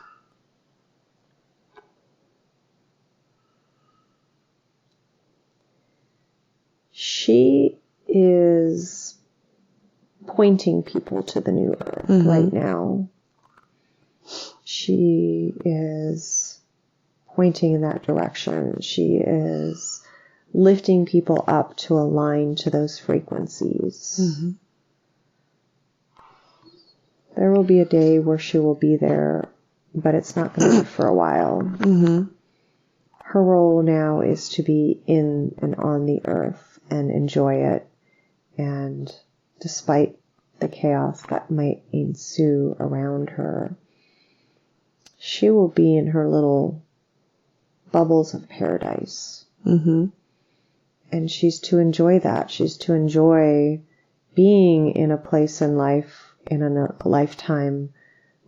She is pointing people to the new earth right now. She is pointing in that direction. She is lifting people up to align to those frequencies. Mm-hmm. There will be a day where she will be there, but it's not going to be for a while. Mm-hmm. Her role now is to be in and on the earth and enjoy it. And despite the chaos that might ensue around her, she will be in her little bubbles of paradise. Mm-hmm. And she's to enjoy that. She's to enjoy being in a place in life, in a lifetime,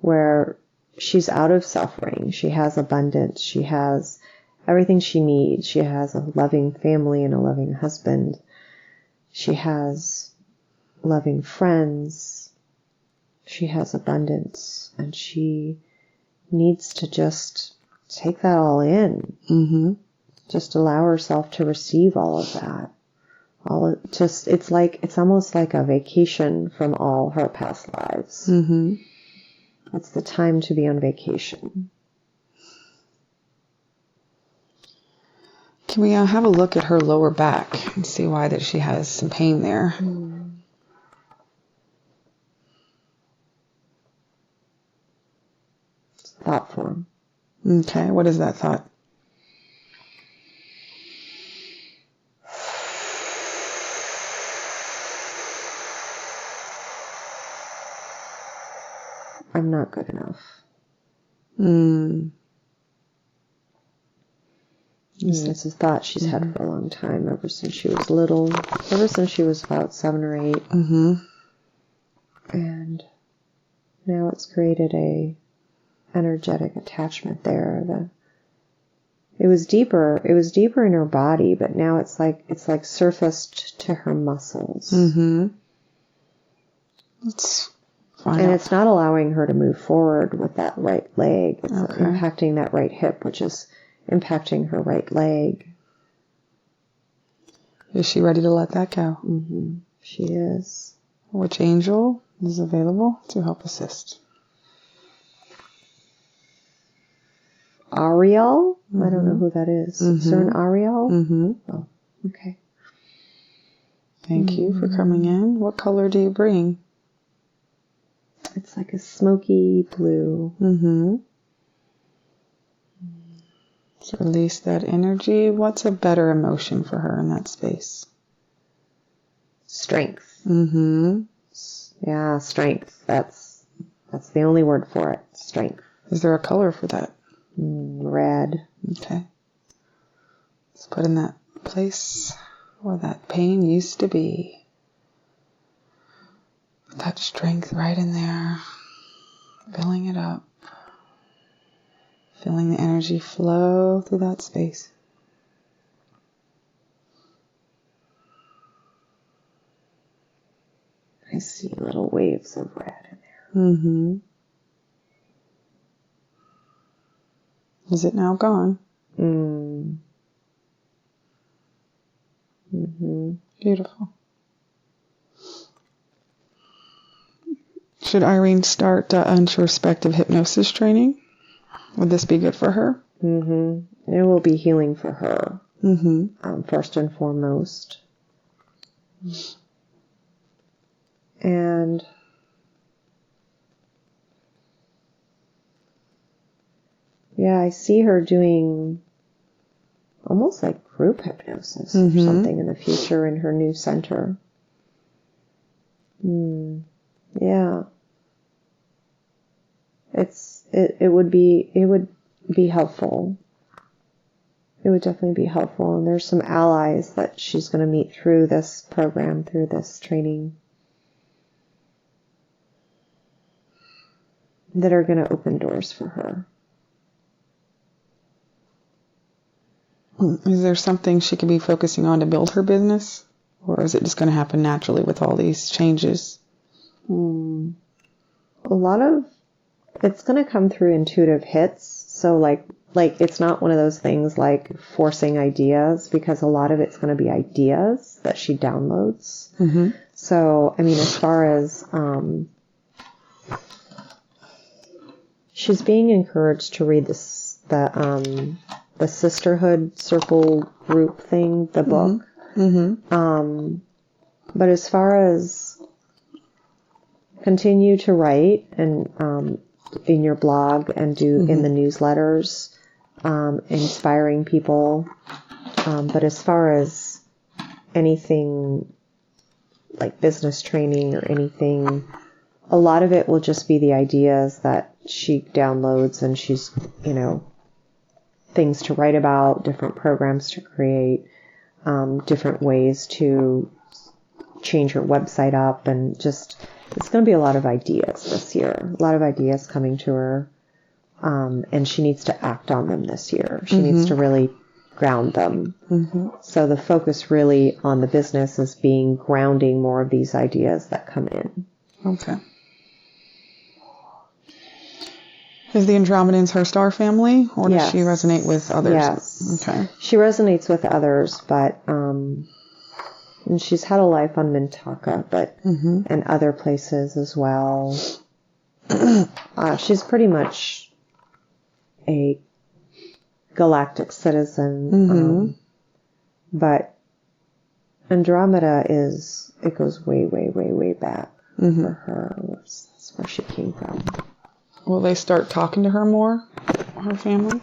where she's out of suffering. She has abundance. She has everything she needs. She has a loving family and a loving husband. She has loving friends. She has abundance. And she needs to just take that all in. Mm-hmm. Just allow herself to receive all of that. It's almost like a vacation from all her past lives. Mm-hmm. It's the time to be on vacation.
Can we have a look at her lower back and see why that she has some pain there?
It's thought form.
Okay, what is that thought?
I'm not good enough. It's a thought she's had for a long time, ever since she was little, ever since she was about 7 or 8. Mm-hmm. And now it's created a energetic attachment there. It was deeper in her body, but now it's like surfaced to her muscles. Mm-hmm. And it's not allowing her to move forward with that right leg. It's impacting that right hip, which is impacting her right leg.
Is she ready to let that go?
Mm-hmm. She is.
Which angel is available to help assist?
Ariel? I don't know who that is. Is there an Ariel? Oh, okay.
Thank you for coming in. What color do you bring?
It's like a smoky blue.
So release that energy. What's a better emotion for her in that space?
Strength. Yeah, strength. That's the only word for it. Strength.
Is there a color for that?
Red.
Okay. Let's put in that place where that pain used to be. Put that strength right in there. Filling it up. Feeling the energy flow through that space.
I see little waves of red in there.
Is it now gone? Beautiful. Should Irene start introspective hypnosis training? Would this be good for her?
It will be healing for her. First and foremost. And yeah, I see her doing almost like group hypnosis or something in the future in her new center. Yeah. It would be helpful. It would definitely be helpful. And there's some allies that she's going to meet through this program, through this training, that are going to open doors for her.
Is there something she could be focusing on to build her business? Or is it just going to happen naturally with all these changes?
A lot of it's going to come through intuitive hits. So like it's not one of those things like forcing ideas, because a lot of it's going to be ideas that she downloads. So, I mean, as far as she's being encouraged to read the Sisterhood Circle group thing, the book. But as far as continue to write and in your blog and do in the newsletters, inspiring people. But as far as anything like business training or anything, a lot of it will just be the ideas that she downloads, and she's, things to write about, different programs to create, different ways to change her website up, and just, it's going to be a lot of ideas this year, a lot of ideas coming to her, and she needs to act on them this year. She needs to really ground them. So the focus really on the business is grounding more of these ideas that come in.
Okay. Is the Andromedans her star family, or does she resonate with others?
Yes.
Okay.
She resonates with others, but and she's had a life on Mintaka, but and other places as well. She's pretty much a galactic citizen, but Andromeda it goes way, way, way, way back for her. That's where she came from.
Will they start talking to her more, her family,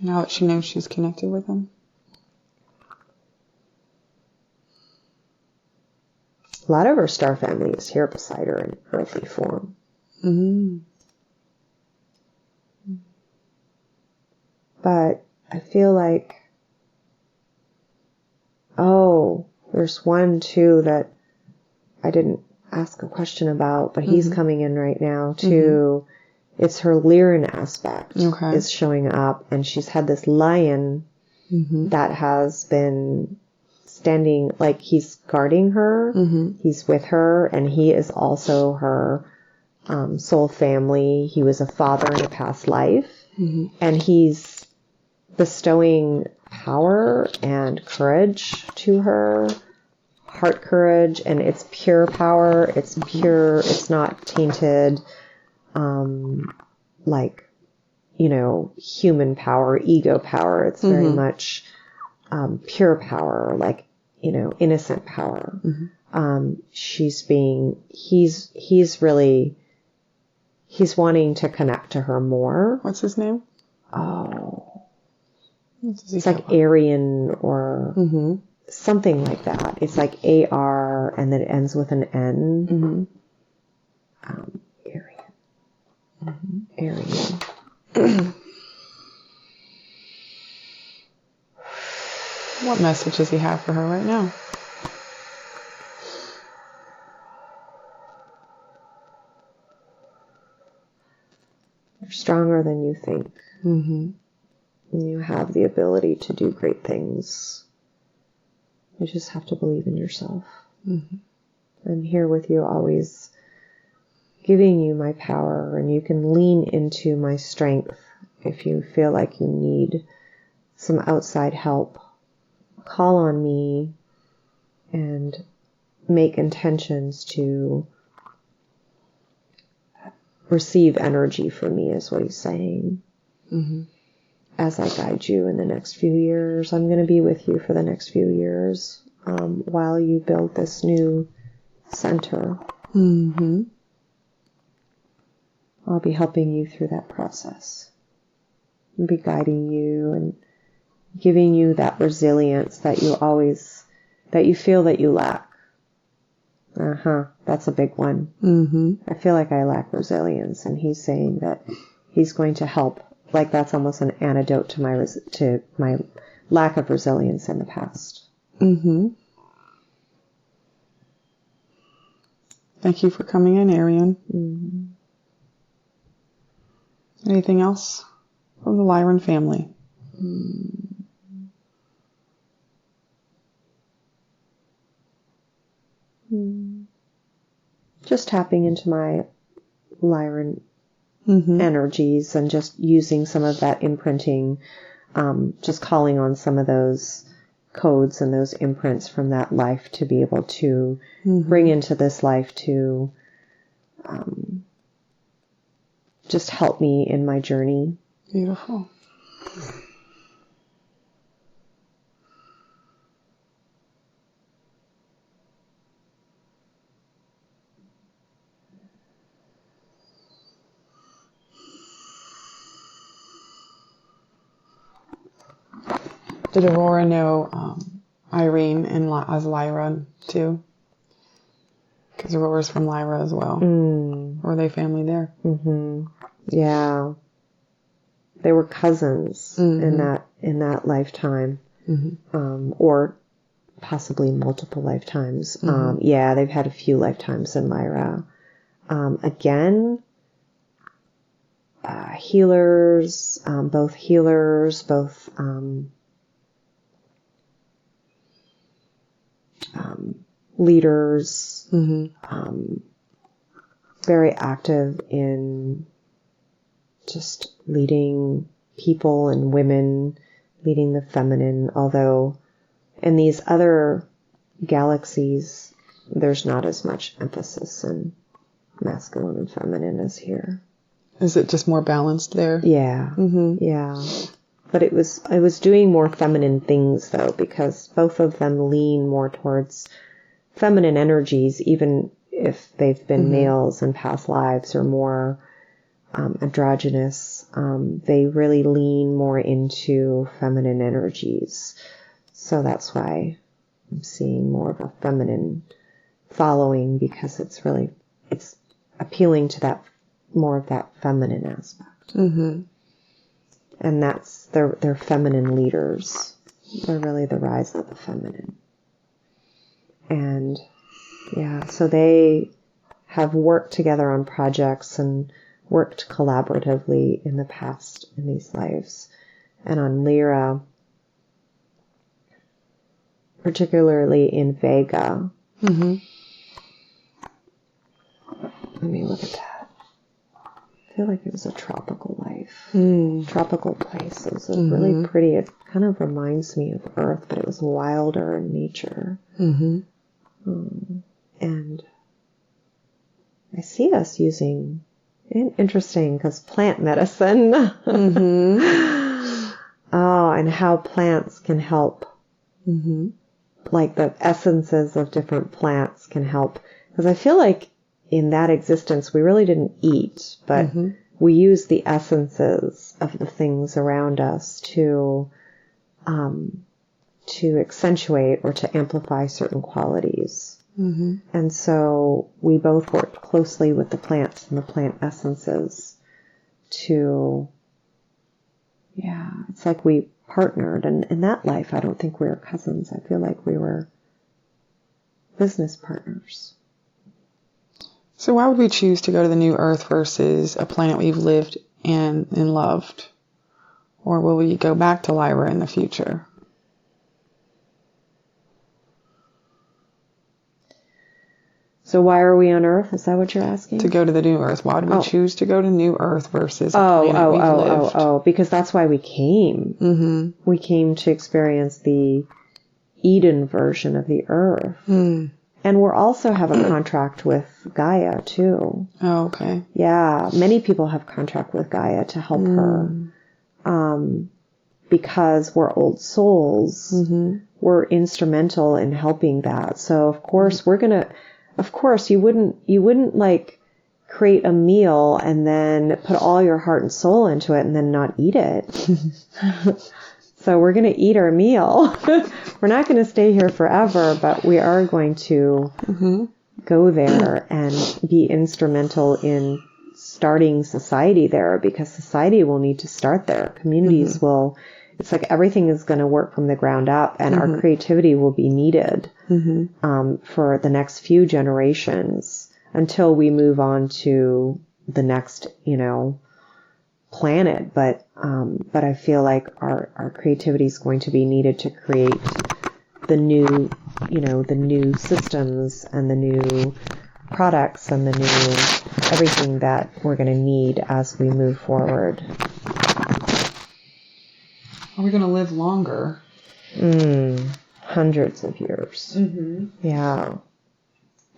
now that she knows she's connected with them?
A lot of her star family is here beside her in earthly form. But I feel like, there's one too that I didn't ask a question about, but he's coming in right now too. It's her Lyran aspect is showing up, and she's had this lion that has been standing, like he's guarding her, he's with her, and he is also her soul family. He was a father in a past life, and he's bestowing power and courage to her, heart courage, and it's pure power, it's pure, it's not tainted, human power, ego power. It's very much pure power, like, innocent power. He's wanting to connect to her more.
What's his name?
Oh, it's like Aryan or something like that. It's like AR and then it ends with an N. Aryan.
What message does he have for her right now?
You're stronger than you think. You have the ability to do great things. You just have to believe in yourself. I'm here with you, always giving you my power, and you can lean into my strength if you feel like you need some outside help. Call on me and make intentions to receive energy from me, is what he's saying. As I guide you in the next few years. I'm going to be with you for the next few years while you build this new center. I'll be helping you through that process. I'll be guiding you and giving you that resilience that you feel that you lack. That's a big one. I feel like I lack resilience, and he's saying that he's going to help. Like that's almost an antidote to my lack of resilience in the past.
Thank you for coming in, Ariane. Anything else from the Lyran family?
Just tapping into my Lyran energies and just using some of that imprinting, just calling on some of those codes and those imprints from that life to be able to bring into this life to just help me in my journey.
Beautiful. Did Aurora know Irene as Lyra too? Because Aurora's from Lyra as well. Were they family there?
Yeah, they were cousins in that lifetime, or possibly multiple lifetimes. Yeah, they've had a few lifetimes in Lyra. Again, healers, both leaders, very active in just leading people and women, leading the feminine, although in these other galaxies, there's not as much emphasis in masculine and feminine as here.
Is it just more balanced there?
Yeah. Yeah. But it was doing more feminine things though, because both of them lean more towards feminine energies, even if they've been males in past lives or more androgynous. They really lean more into feminine energies. So that's why I'm seeing more of a feminine following, because it's appealing to that, more of that feminine aspect. And that's they're feminine leaders. They're really the rise of the feminine. And yeah, so they have worked together on projects and worked collaboratively in the past in these lives. And on Lyra, particularly in Vega. Let me look at that. I feel like it was a tropical life. Tropical place. It was really pretty. It kind of reminds me of Earth, but it was wilder in nature. And I see us using Interesting, because plant medicine.
Mm-hmm.
Oh, and how plants can help.
Mm-hmm.
Like the essences of different plants can help. Because I feel like in that existence, we really didn't eat, but we use the essences of the things around us to accentuate or to amplify certain qualities.
Mm-hmm.
And so we both worked closely with the plants and the plant essences to, it's like we partnered. And in that life, I don't think we were cousins. I feel like we were business partners.
So why would we choose to go to the new Earth versus a planet we've lived and loved? Or will we go back to Lyra in the future?
So why are we on Earth? Is that what you're asking?
To go to the new Earth. Why would we choose to go to new Earth versus a planet we've lived?
Because that's why we came.
Mm-hmm.
We came to experience the Eden version of the Earth.
Mm.
And we also have a contract with Gaia, too.
Oh, okay.
Yeah, many people have contract with Gaia to help her. Because we're old souls, we're instrumental in helping that. So, of course, you wouldn't like create a meal and then put all your heart and soul into it and then not eat it. So we're going to eat our meal. We're not going to stay here forever, but we are going to go there and be instrumental in starting society there, because society will need to start there. Communities will, it's like everything is going to work from the ground up, and our creativity will be needed for the next few generations until we move on to the next, planet. But I feel like our creativity is going to be needed to create the new, the new systems and the new products and the new everything that we're going to need as we move forward.
Are we going to live longer?
Hundreds of years. Yeah.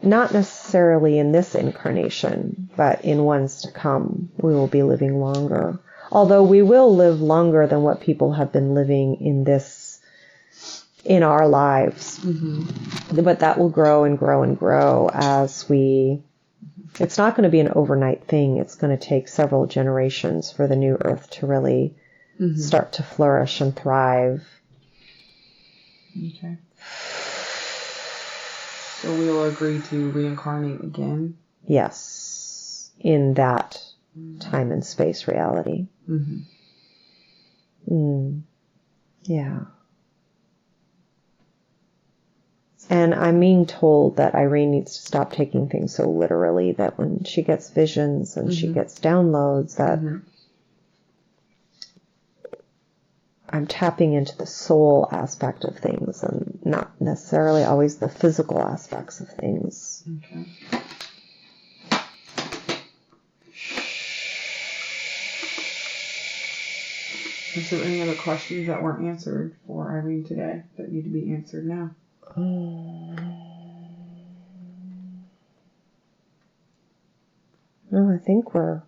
Not necessarily in this incarnation, but in ones to come, we will be living longer. Although we will live longer than what people have been living in our lives. But that will grow and grow and grow as it's not going to be an overnight thing. It's going to take several generations for the new Earth to really start to flourish and thrive.
Okay. So we will agree to reincarnate again?
Yes. In that time and space reality. Yeah. And I'm being told that Irene needs to stop taking things so literally, that when she gets visions and she gets downloads, that I'm tapping into the soul aspect of things and not necessarily always the physical aspects of things.
Okay. Is there any other questions that weren't answered for Irene today that need to be answered now?
No, I think we're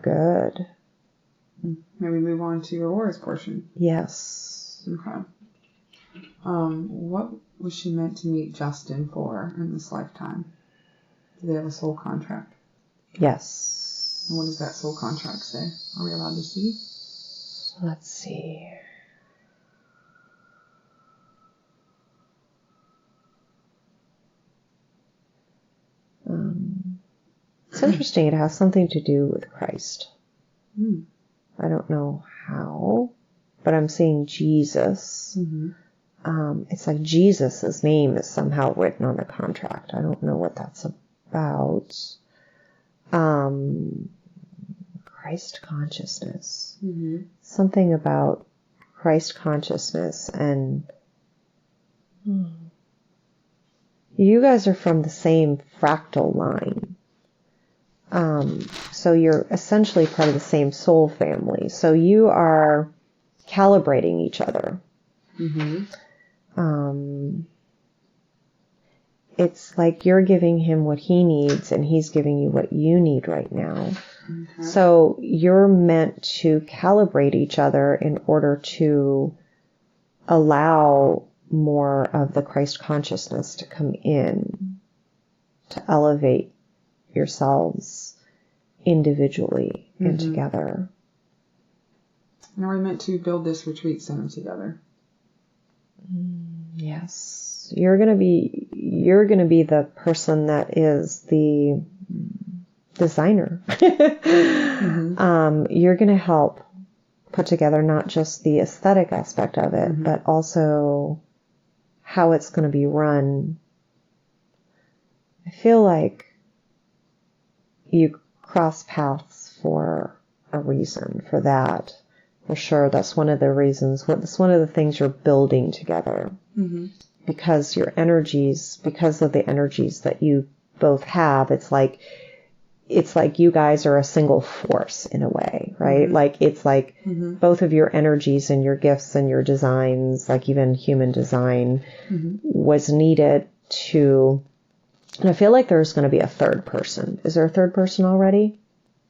good.
Maybe move on to Aurora's portion.
Yes.
Okay. What was she meant to meet Justin for in this lifetime? Do they have a soul contract?
Yes.
And what does that soul contract say? Are we allowed to see?
Let's see. It's interesting. It has something to do with Christ. I don't know how, but I'm seeing Jesus. It's like Jesus' name is somehow written on the contract. I don't know what that's about. Christ consciousness. Something about Christ consciousness, and you guys are from the same fractal line. So you're essentially part of the same soul family. So you are calibrating each other. it's like you're giving him what he needs and he's giving you what you need right now.
Okay.
So you're meant to calibrate each other in order to allow more of the Christ consciousness to come in, to elevate yourselves individually and together.
And are we meant to build this retreat center together?
Yes. You're going to be the person that is the designer. You're going to help put together not just the aesthetic aspect of it, but also how it's going to be run. I feel like you cross paths for a reason for that. For sure, that's one of the reasons. That's one of the things you're building together. Because your energies, because of the energies that you both have, it's like you guys are a single force in a way, right? Like it's like both of your energies and your gifts and your designs, like even human design, was needed to. And I feel like there's going to be a third person. Is there a third person already?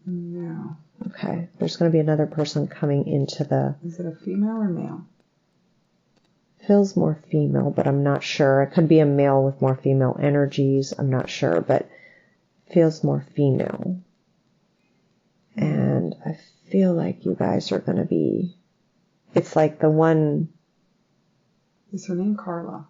No.
Okay. There's going to be another person coming into the...
Is it a female or male?
Feels more female, but I'm not sure. It could be a male with more female energies. I'm not sure, but feels more female. And I feel like you guys are going to be... It's like the one...
Is her name Carla?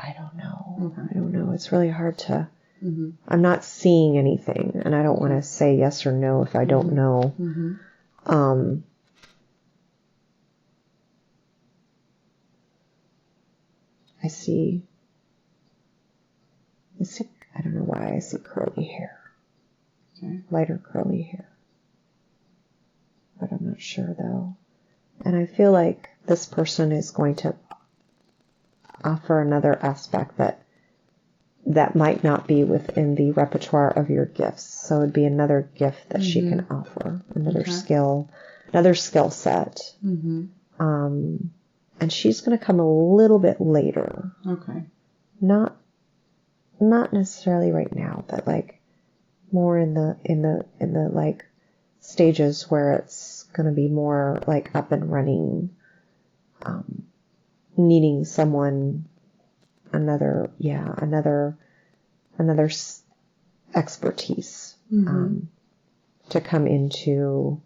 I don't know.
Okay.
I don't know. It's really hard to... I'm not seeing anything, and I don't want to say yes or no if I don't know. I see, I don't know why I see curly hair.
Okay.
Lighter curly hair. But I'm not sure though. And I feel like this person is going to offer another aspect that might not be within the repertoire of your gifts. So it'd be another gift that she can offer, another skill set. And she's going to come a little bit later.
Okay.
Not necessarily right now, but like more in the like stages where it's going to be more like up and running, needing someone, another expertise to come into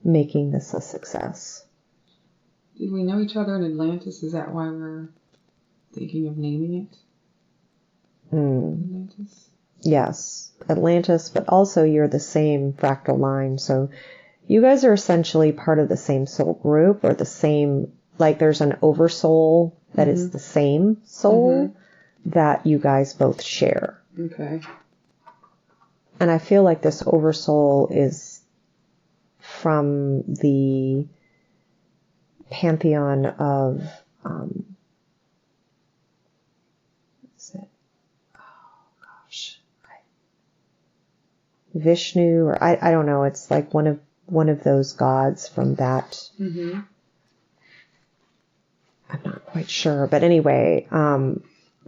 making this a success.
Did we know each other in Atlantis? Is that why we're thinking of naming it? Atlantis?
Yes, Atlantis, but also you're the same fractal line. So you guys are essentially part of the same soul group, or the same, like there's an oversoul that is the same soul that you guys both share.
Okay.
And I feel like this oversoul is from the pantheon of, what's it? Oh gosh, Vishnu, or I don't know. It's like one of those gods from that. I'm not quite sure, but anyway,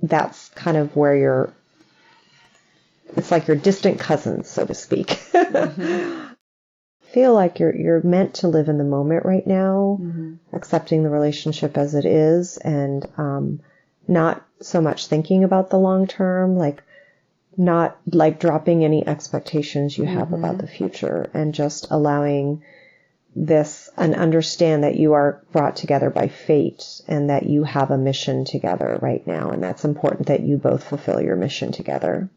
that's kind of where it's like your distant cousins, so to speak. Feel like you're meant to live in the moment right now, accepting the relationship as it is, and not so much thinking about the long term, like not like dropping any expectations you have about the future, and just allowing this, and understand that you are brought together by fate and that you have a mission together right now, and that's important that you both fulfill your mission together.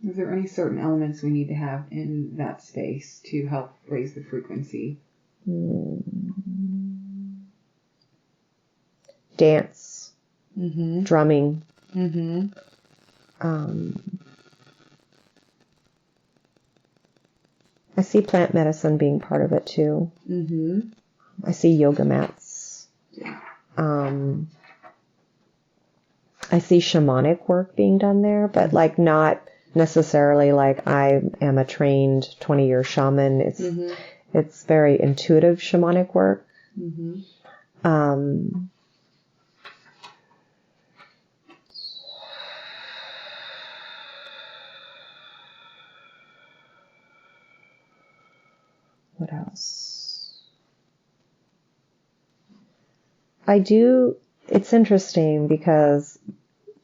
Is there any certain elements we need to have in that space to help raise the frequency?
Dance, drumming. I see plant medicine being part of it too. I see yoga mats. I see shamanic work being done there, but like not necessarily like I am a trained 20-year shaman. It's very intuitive shamanic work. What else? It's interesting because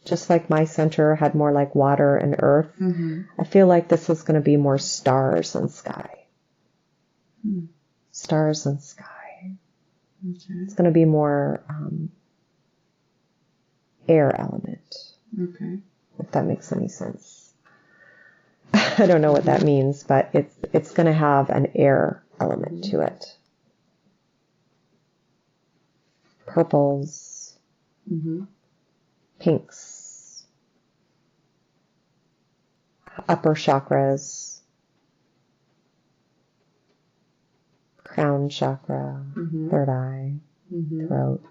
just like my center had more like water and earth, I feel like this is going to be more stars and sky. Stars and sky.
Okay.
It's going to be more air element.
Okay.
If that makes any sense. I don't know what that means, but it's going to have an air element to it. Purples, pinks, upper chakras, crown chakra, third eye, throat,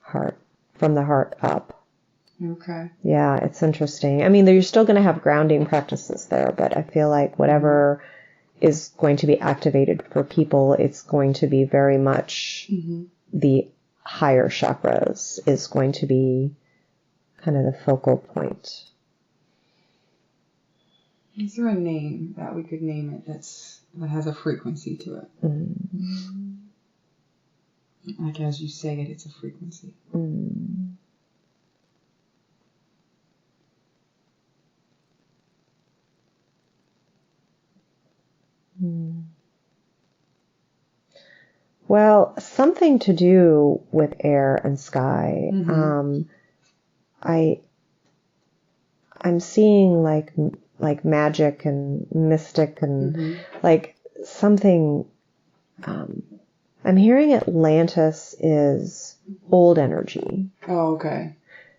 heart, from the heart up.
Okay.
Yeah, it's interesting. I mean, you're still going to have grounding practices there, but I feel like whatever is going to be activated for people, it's going to be very much the higher chakras is going to be kind of the focal point.
Is there a name that we could name it that has a frequency to it? Like as you say it, it's a frequency.
Well, something to do with air and sky. I'm seeing like magic and mystic and like something. I'm hearing Atlantis is old energy.
Oh, okay.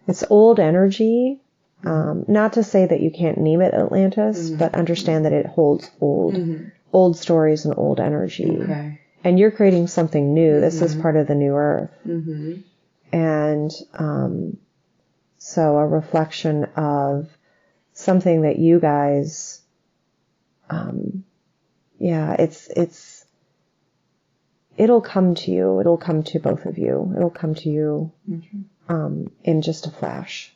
It's old energy. Not to say that you can't name it Atlantis, but understand that it holds old stories and old energy.
Okay.
And you're creating something new. This is part of the new earth. And so a reflection of something that you guys, it'll come to you. It'll come to both of you. It'll come to you in just a flash.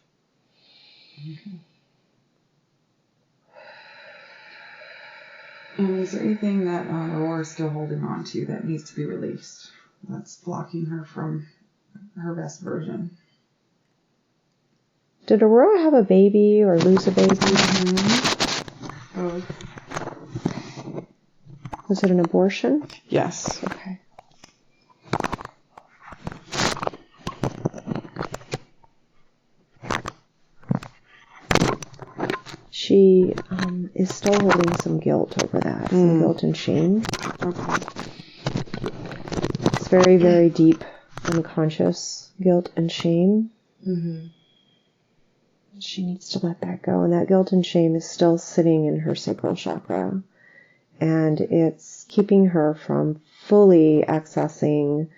And is there anything that Aurora is still holding on to that needs to be released? That's blocking her from her best version.
Did Aurora have a baby or lose a baby?
Both.
Was it an abortion?
Yes.
Okay. She is still holding some guilt over that, some guilt and shame.
Okay.
It's very, very deep, unconscious guilt and shame. She needs to let that go, and that guilt and shame is still sitting in her sacral chakra, and it's keeping her from fully accessing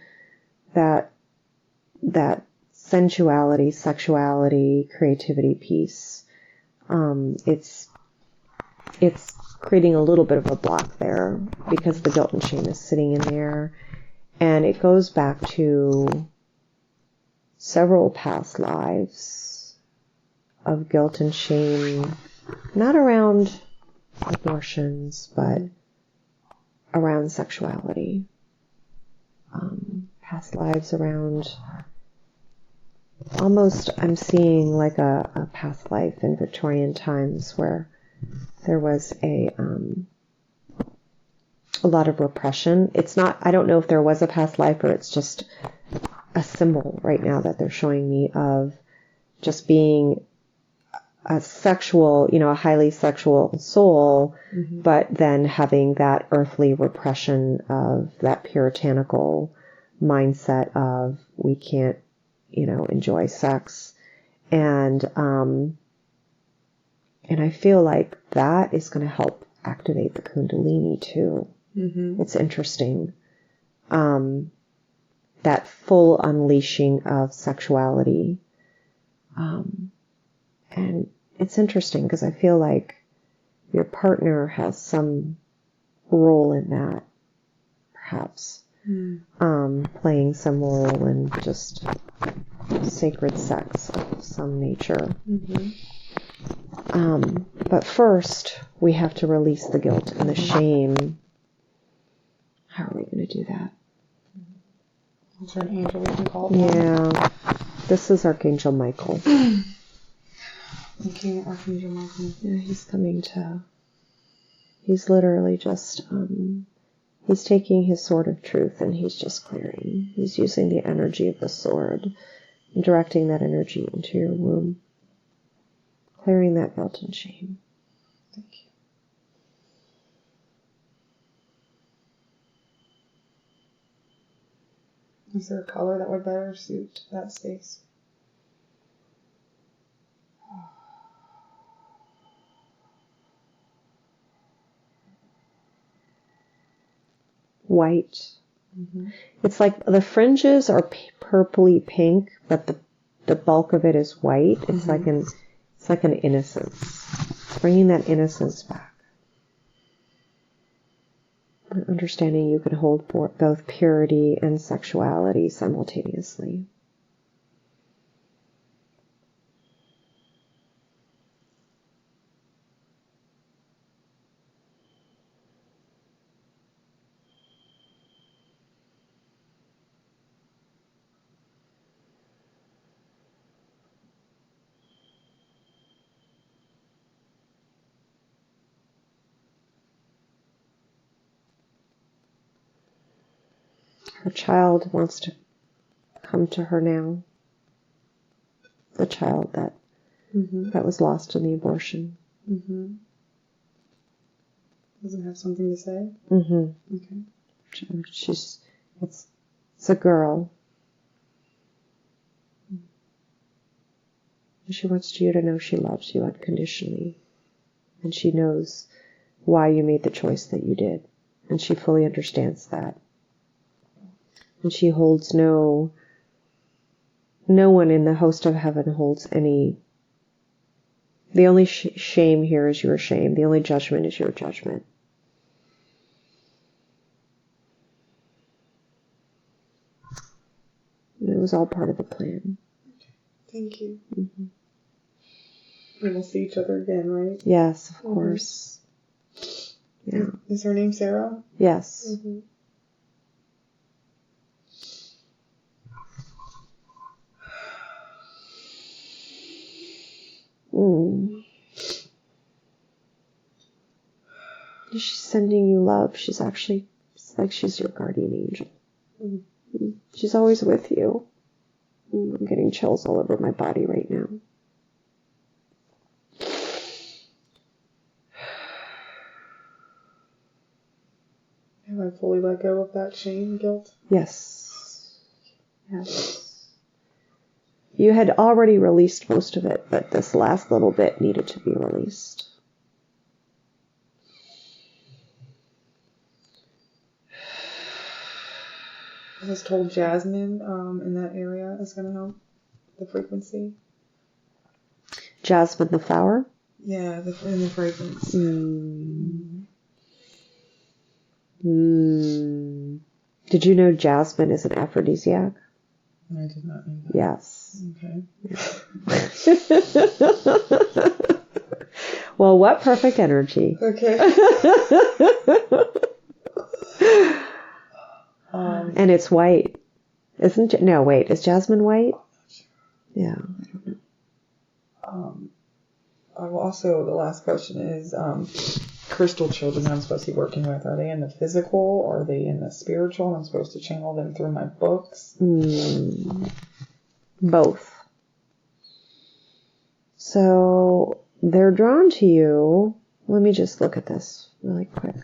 that sensuality, sexuality, creativity piece. It's creating a little bit of a block there because the guilt and shame is sitting in there, and it goes back to several past lives of guilt and shame, not around abortions, but around sexuality. Past lives around almost, I'm seeing like a past life in Victorian times where there was a lot of repression. It's not, I don't know if there was a past life or it's just a symbol right now that they're showing me of just being a sexual, a highly sexual soul, but then having that earthly repression of that puritanical mindset of we can't, enjoy sex. And I feel like that is going to help activate the Kundalini too. It's interesting. That full unleashing of sexuality. And it's interesting because I feel like your partner has some role in that, perhaps. Playing some role in just sacred sex of some nature. But first, we have to release the guilt and the shame. How are we going to do that?
Is there an angel we can call?
Yeah. This is Archangel Michael.
Thank you, Archangel Michael.
Yeah, he's coming to... He's literally just... he's taking his sword of truth and he's just clearing. He's using the energy of the sword and directing that energy into your womb. Clearing that guilt and shame.
Thank you. Is there a color that would better suit that space?
White. It's like the fringes are purpley pink, but the bulk of it is white. It's like an innocence, bringing that innocence back. Understanding you can hold both purity and sexuality simultaneously. Her child wants to come to her now. The child that was lost in the abortion.
Does it have something to say? Okay.
It's a girl. She wants you to know she loves you unconditionally. And she knows why you made the choice that you did. And she fully understands that. And she holds no one in the host of heaven holds any. The only shame here is your shame. The only judgment is your judgment. And it was all part of the plan.
Thank you. And we'll see each other again, right?
Yes, of course. Yeah.
Is her name Sarah?
Yes. She's sending you love. She's actually, it's like she's your guardian angel. She's always with you. I'm getting chills all over my body right now.
Have I fully let go of that shame, guilt?
Yes. Yes. You had already released most of it, but this last little bit needed to be released.
I was told Jasmine in that area is going to help the frequency.
Jasmine the flower?
Yeah, in the fragrance.
Did you know jasmine is an aphrodisiac?
I did not know that.
Yes.
Okay.
Well, what perfect energy.
Okay.
And it's white. Isn't it? No, wait. Is jasmine white? Yeah. I don't know.
Also, the last question is, crystal children I'm supposed to be working with, are they in the physical or are they in the spiritual? I'm supposed to channel them through my books?
Both. So they're drawn to you. Let me just look at this really quick.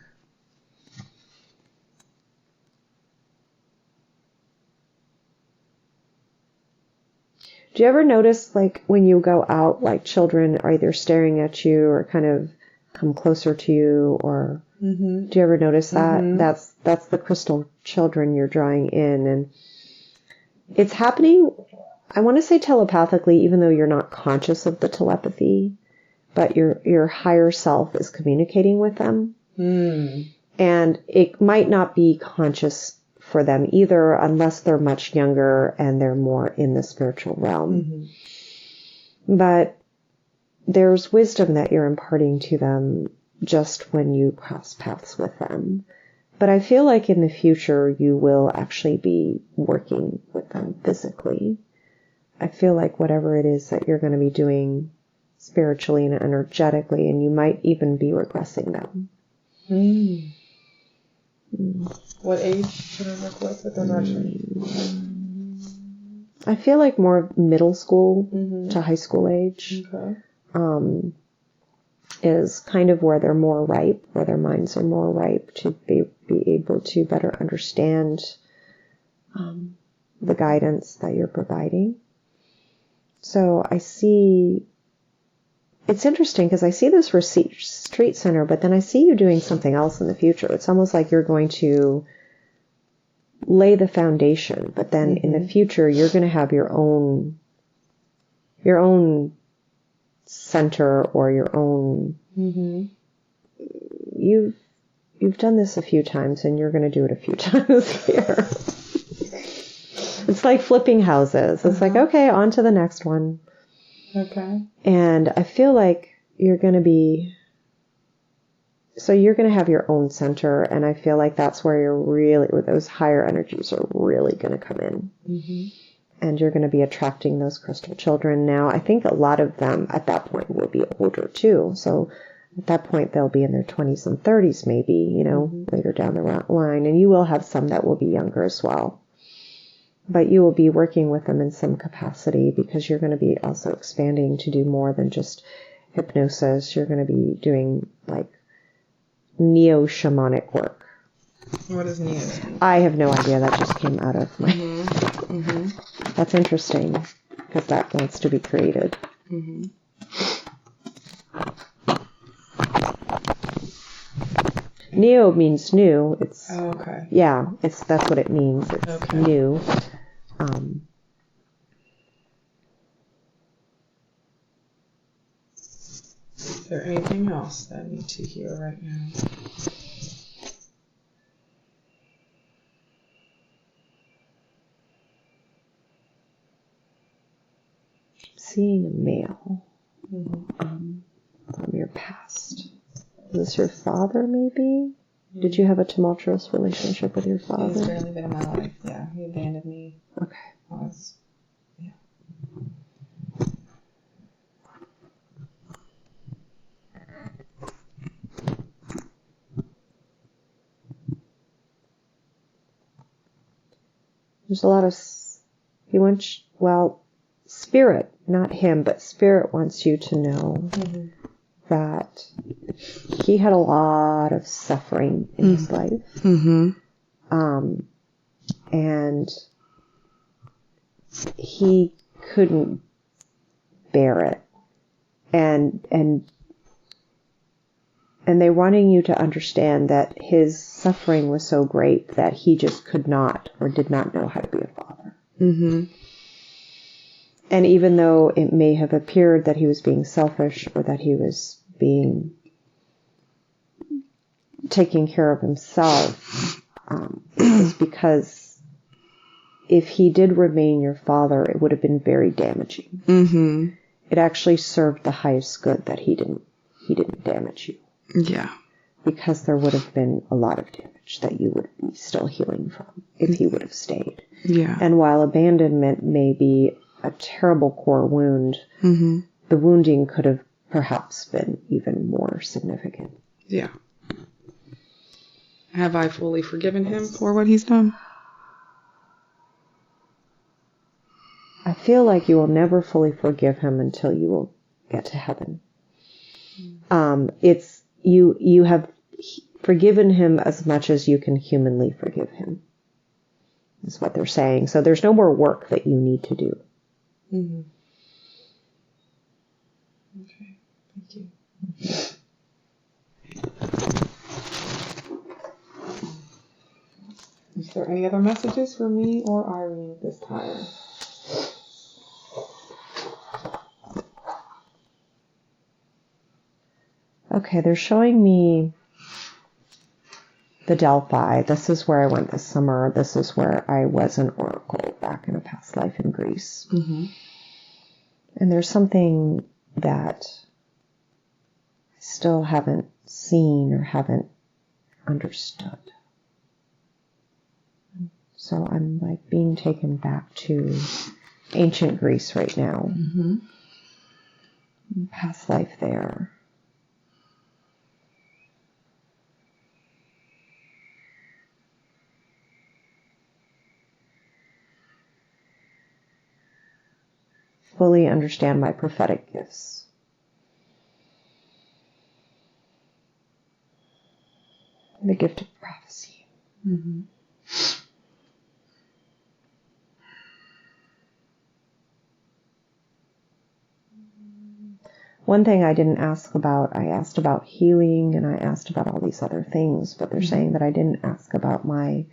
Do you ever notice, like, when you go out, like, children are either staring at you or kind of come closer to you, or do you ever notice that? That's the crystal children you're drawing in, and it's happening, I want to say telepathically, even though you're not conscious of the telepathy. but your higher self is communicating with them. And it might not be conscious for them either, unless they're much younger and they're more in the spiritual realm. But there's wisdom that you're imparting to them just when you cross paths with them. But I feel like in the future you will actually be working with them physically. I feel like whatever it is that you're going to be doing spiritually and energetically, and you might even be regressing them.
What age should I work with regression?
I feel like more middle school to high school age. Is kind of where they're more ripe, where their minds are more ripe to be able to better understand the guidance that you're providing. So I see, it's interesting because I see this retreat center, but then I see you doing something else in the future. It's almost like you're going to lay the foundation, but then in the future you're going to have your own center or your own. You've done this a few times, and you're going to do it a few times here. It's like flipping houses. It's like, okay, on to the next one.
Okay.
And I feel like you're going to have your own center, and I feel like that's where where those higher energies are really going to come in. And you're going to be attracting those crystal children. Now, I think a lot of them at that point will be older too. So at that point, they'll be in their 20s and 30s maybe, later down the line. And you will have some that will be younger as well. But you will be working with them in some capacity because you're going to be also expanding to do more than just hypnosis. You're going to be doing like neo-shamanic work.
What is neo?
I have no idea. That just came out of my... That's interesting because that wants to be created. Neo means new. It's yeah. That's what it means. It's new.
Is there anything else that I need to hear right now?
Seeing a male from your past. Is this your father, maybe? Did you have a tumultuous relationship with your father?
He's barely been in my life. Yeah, he abandoned me.
Okay. There's a lot of... Spirit, not him, but Spirit wants you to know that he had a lot of suffering in his life. And he couldn't bear it. And they're wanting you to understand that his suffering was so great that he just could not or did not know how to be a father. And even though it may have appeared that he was being selfish or that he was being taking care of himself, it was because if he did remain your father, it would have been very damaging. It actually served the highest good that he didn't damage you.
Yeah.
Because there would have been a lot of damage that you would be still healing from if he would have stayed.
Yeah.
And while abandonment may be a terrible core wound, the wounding could have perhaps been even more significant.
Yeah. Have I fully forgiven him for what he's done?
I feel like you will never fully forgive him until you will get to heaven. You have forgiven him as much as you can humanly forgive him, is what they're saying. So there's no more work that you need to do.
Okay, thank you. Is there any other messages for me or Irene at this time?
Okay, they're showing me the Delphi. This is where I went this summer. This is where I was an oracle back in a past life in Greece.
Mm-hmm.
And there's something that I still haven't seen or haven't understood. So I'm like being taken back to ancient Greece right now.
Mm-hmm.
Past life there. Fully understand my prophetic gifts. The gift of prophecy.
Mm-hmm.
One thing I didn't ask about, I asked about healing and I asked about all these other things, but they're saying that I didn't ask about my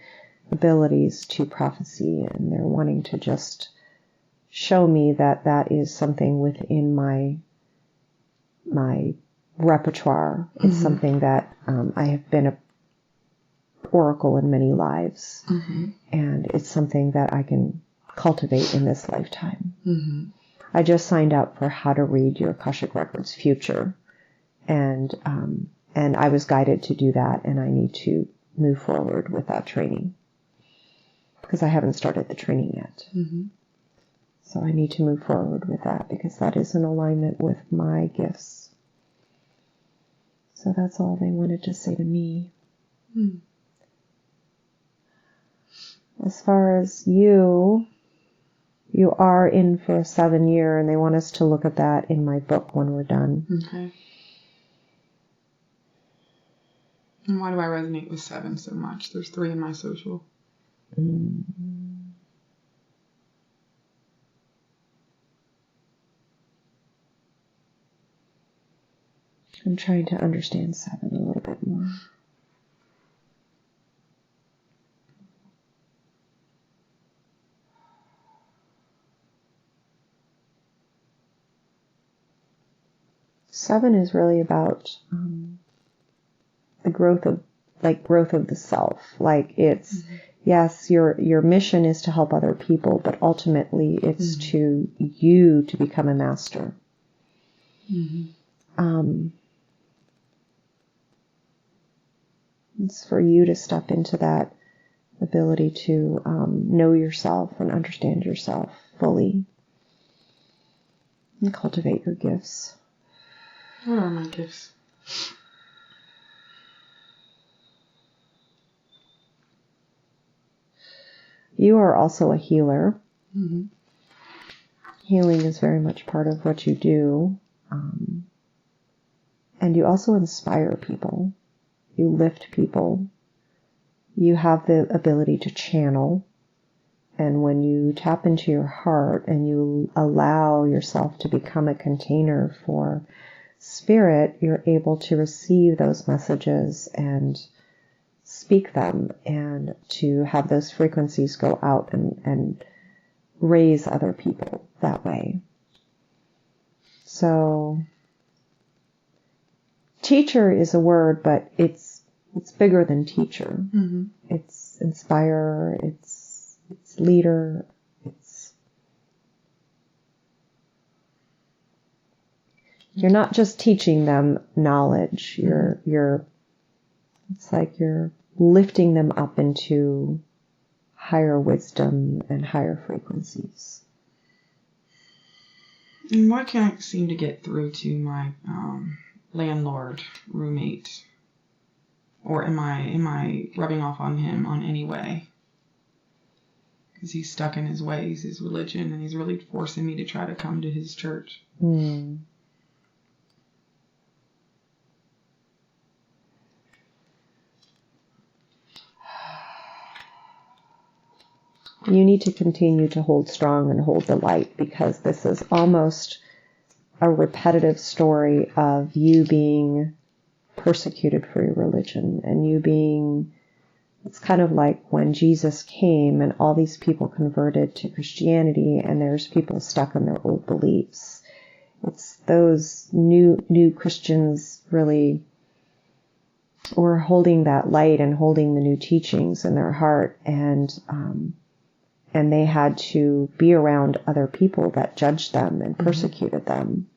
abilities to prophecy, and they're wanting to just show me that that is something within my repertoire. It's something that I have been a oracle in many lives, and it's something that I can cultivate in this lifetime.
Mm-hmm.
I just signed up for how to read your Akashic Records future, and I was guided to do that, and I need to move forward with that training because I haven't started the training yet.
Mm-hmm.
So I need to move forward with that because that is in alignment with my gifts. So that's all they wanted to say to me.
Mm.
As far as you are in for a 7-year, and they want us to look at that in my book when we're done.
Okay. And why do I resonate with 7 so much? There's 3 in my social.
I'm trying to understand 7 a little bit more. Seven is really about the growth of the self. Like it's yes, your mission is to help other people, but ultimately it's to you to become a master. It's for you to step into that ability to know yourself and understand yourself fully and cultivate your gifts.
What are my gifts?
You are also a healer.
Mm-hmm.
Healing is very much part of what you do. And you also inspire people. You lift people. You have the ability to channel. And when you tap into your heart and you allow yourself to become a container for spirit, you're able to receive those messages and speak them and to have those frequencies go out and raise other people that way. So teacher is a word, but it's bigger than teacher.
Mm-hmm.
It's inspirer, it's leader, you're not just teaching them knowledge, it's like you're lifting them up into higher wisdom and higher frequencies.
And why can't I seem to get through to my landlord, roommate? Or am I rubbing off on him on any way? Because he's stuck in his ways, his religion, and he's really forcing me to try to come to his church.
You need to continue to hold strong and hold the light, because this is almost a repetitive story of you being persecuted for your religion and you being, it's kind of like when Jesus came and all these people converted to Christianity and there's people stuck in their old beliefs. it's those new Christians really were holding that light and holding the new teachings in their heart, and they had to be around other people that judged them and persecuted them.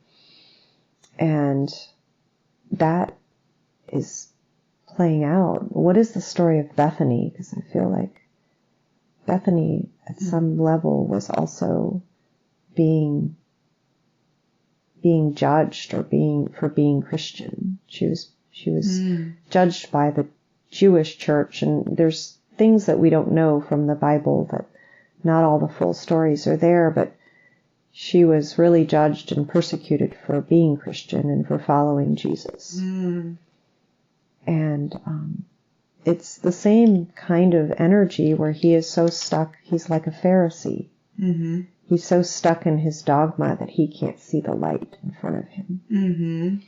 And that is playing out. What is the story of Bethany? Because I feel like Bethany at some level was also being judged or for being Christian. She was judged by the Jewish church, and there's things that we don't know from the Bible, that not all the full stories are there, but she was really judged and persecuted for being Christian and for following Jesus. And it's the same kind of energy where he is so stuck, he's like a Pharisee. He's so stuck in his dogma that he can't see the light in front of him.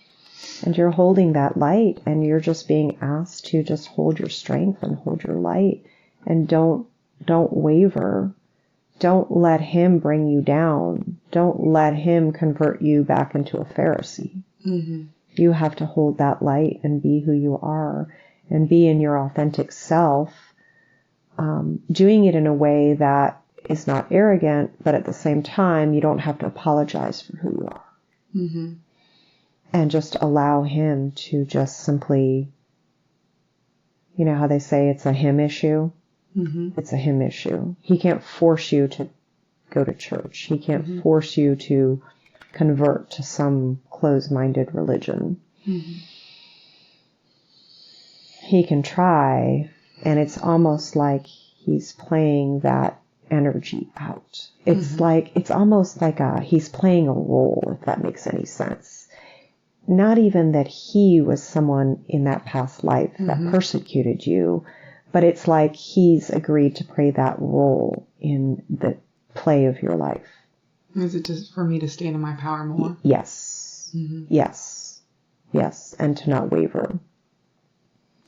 And you're holding that light, and you're just being asked to just hold your strength and hold your light, and don't waver. Don't let him bring you down. Don't let him convert you back into a Pharisee. You have to hold that light and be who you are and be in your authentic self, doing it in a way that is not arrogant, but at the same time, you don't have to apologize for who you are. And just allow him to just simply, you know how they say it's a him issue? It's a him issue. He can't force you to go to church. He can't force you to convert to some closed-minded religion. He can try, and it's almost like he's playing that energy out. It's almost like he's playing a role, if that makes any sense. Not even that he was someone in that past life that persecuted you, but it's like he's agreed to play that role in the play of your life.
Is it just for me to stand in my power more?
Yes. Yes. Yes. And to not waver.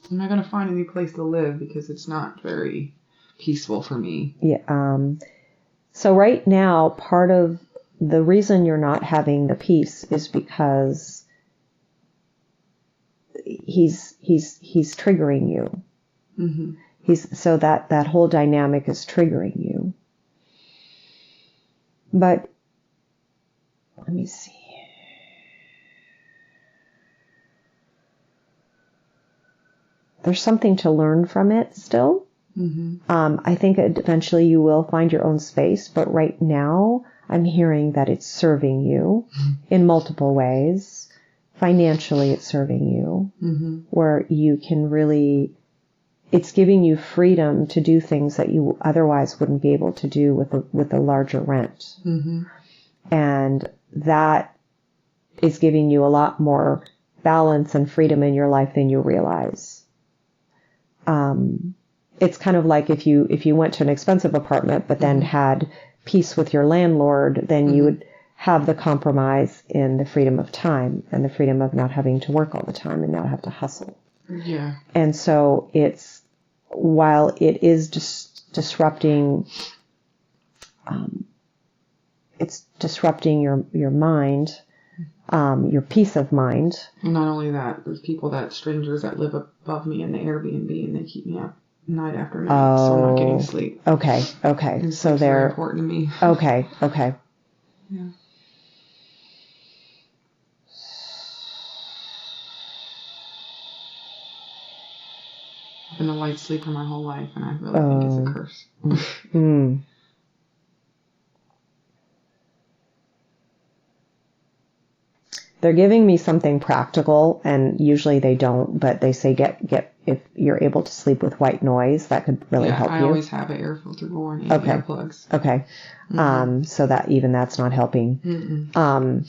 I'm not going to find any place to live because it's not very peaceful for me.
Yeah. So right now, part of the reason you're not having the peace is because he's triggering you. So that whole dynamic is triggering you. But let me see. There's something to learn from it still. I think eventually you will find your own space, but right now I'm hearing that it's serving you in multiple ways. Financially, it's serving you, where you can really, it's giving you freedom to do things that you otherwise wouldn't be able to do with a larger rent. And that is giving you a lot more balance and freedom in your life than you realize. It's kind of like if you went to an expensive apartment, but then had peace with your landlord, then you would have the compromise in the freedom of time and the freedom of not having to work all the time and not have to hustle.
Yeah.
And so while it is disrupting, it's disrupting your mind, your peace of mind. And
not only that, there's strangers that live above me in the Airbnb, and they keep me up night after night, so I'm not getting sleep.
Okay.
And
so they're
very important to me.
Okay.
Yeah. I've been a light sleeper my whole life, and I really think it's a curse.
They're giving me something practical, and usually they don't, but they say get if you're able to sleep with white noise, that could really help you.
I always have an air filter going and earplugs.
Okay. So that even that's not helping.
I've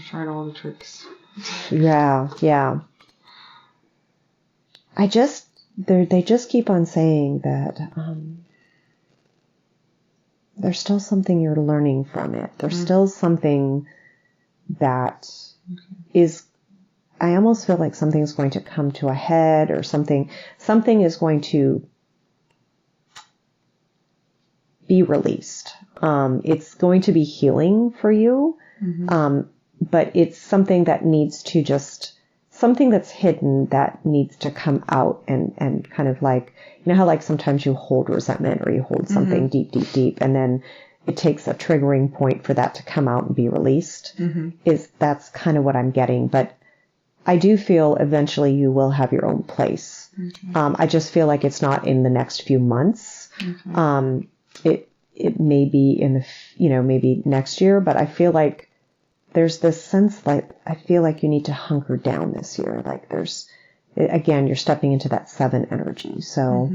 tried all the tricks.
Yeah. They just keep on saying that there's still something you're learning from it. There's still something that is, I almost feel like something's going to come to a head, or something is going to, be released. It's going to be healing for you, but it's something that needs to something that's hidden that needs to come out and kind of like, you know how like sometimes you hold resentment or you hold something deep, deep, deep, and then it takes a triggering point for that to come out and be released. That's kind of what I'm getting. But I do feel eventually you will have your own place. I just feel like it's not in the next few months. It may be in the, maybe next year, but I feel like there's this sense like, I feel like you need to hunker down this year. Like again, you're stepping into that 7 energy. So,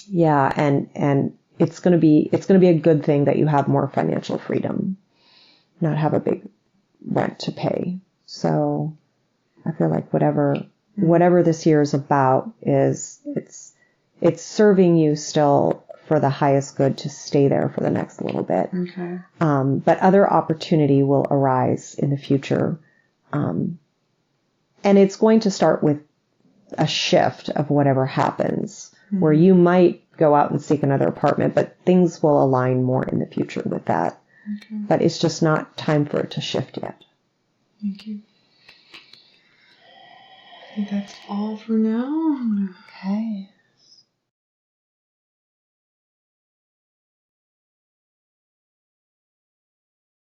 yeah. And it's going to be a good thing that you have more financial freedom, not have a big rent to pay. So I feel like whatever this year is about it's serving you still for the highest good to stay there for the next little bit.
Okay.
But other opportunity will arise in the future. And it's going to start with a shift of whatever happens, where you might go out and seek another apartment, but things will align more in the future with that.
Okay.
But it's just not time for it to shift yet.
Thank you. I think that's all for now.
Okay.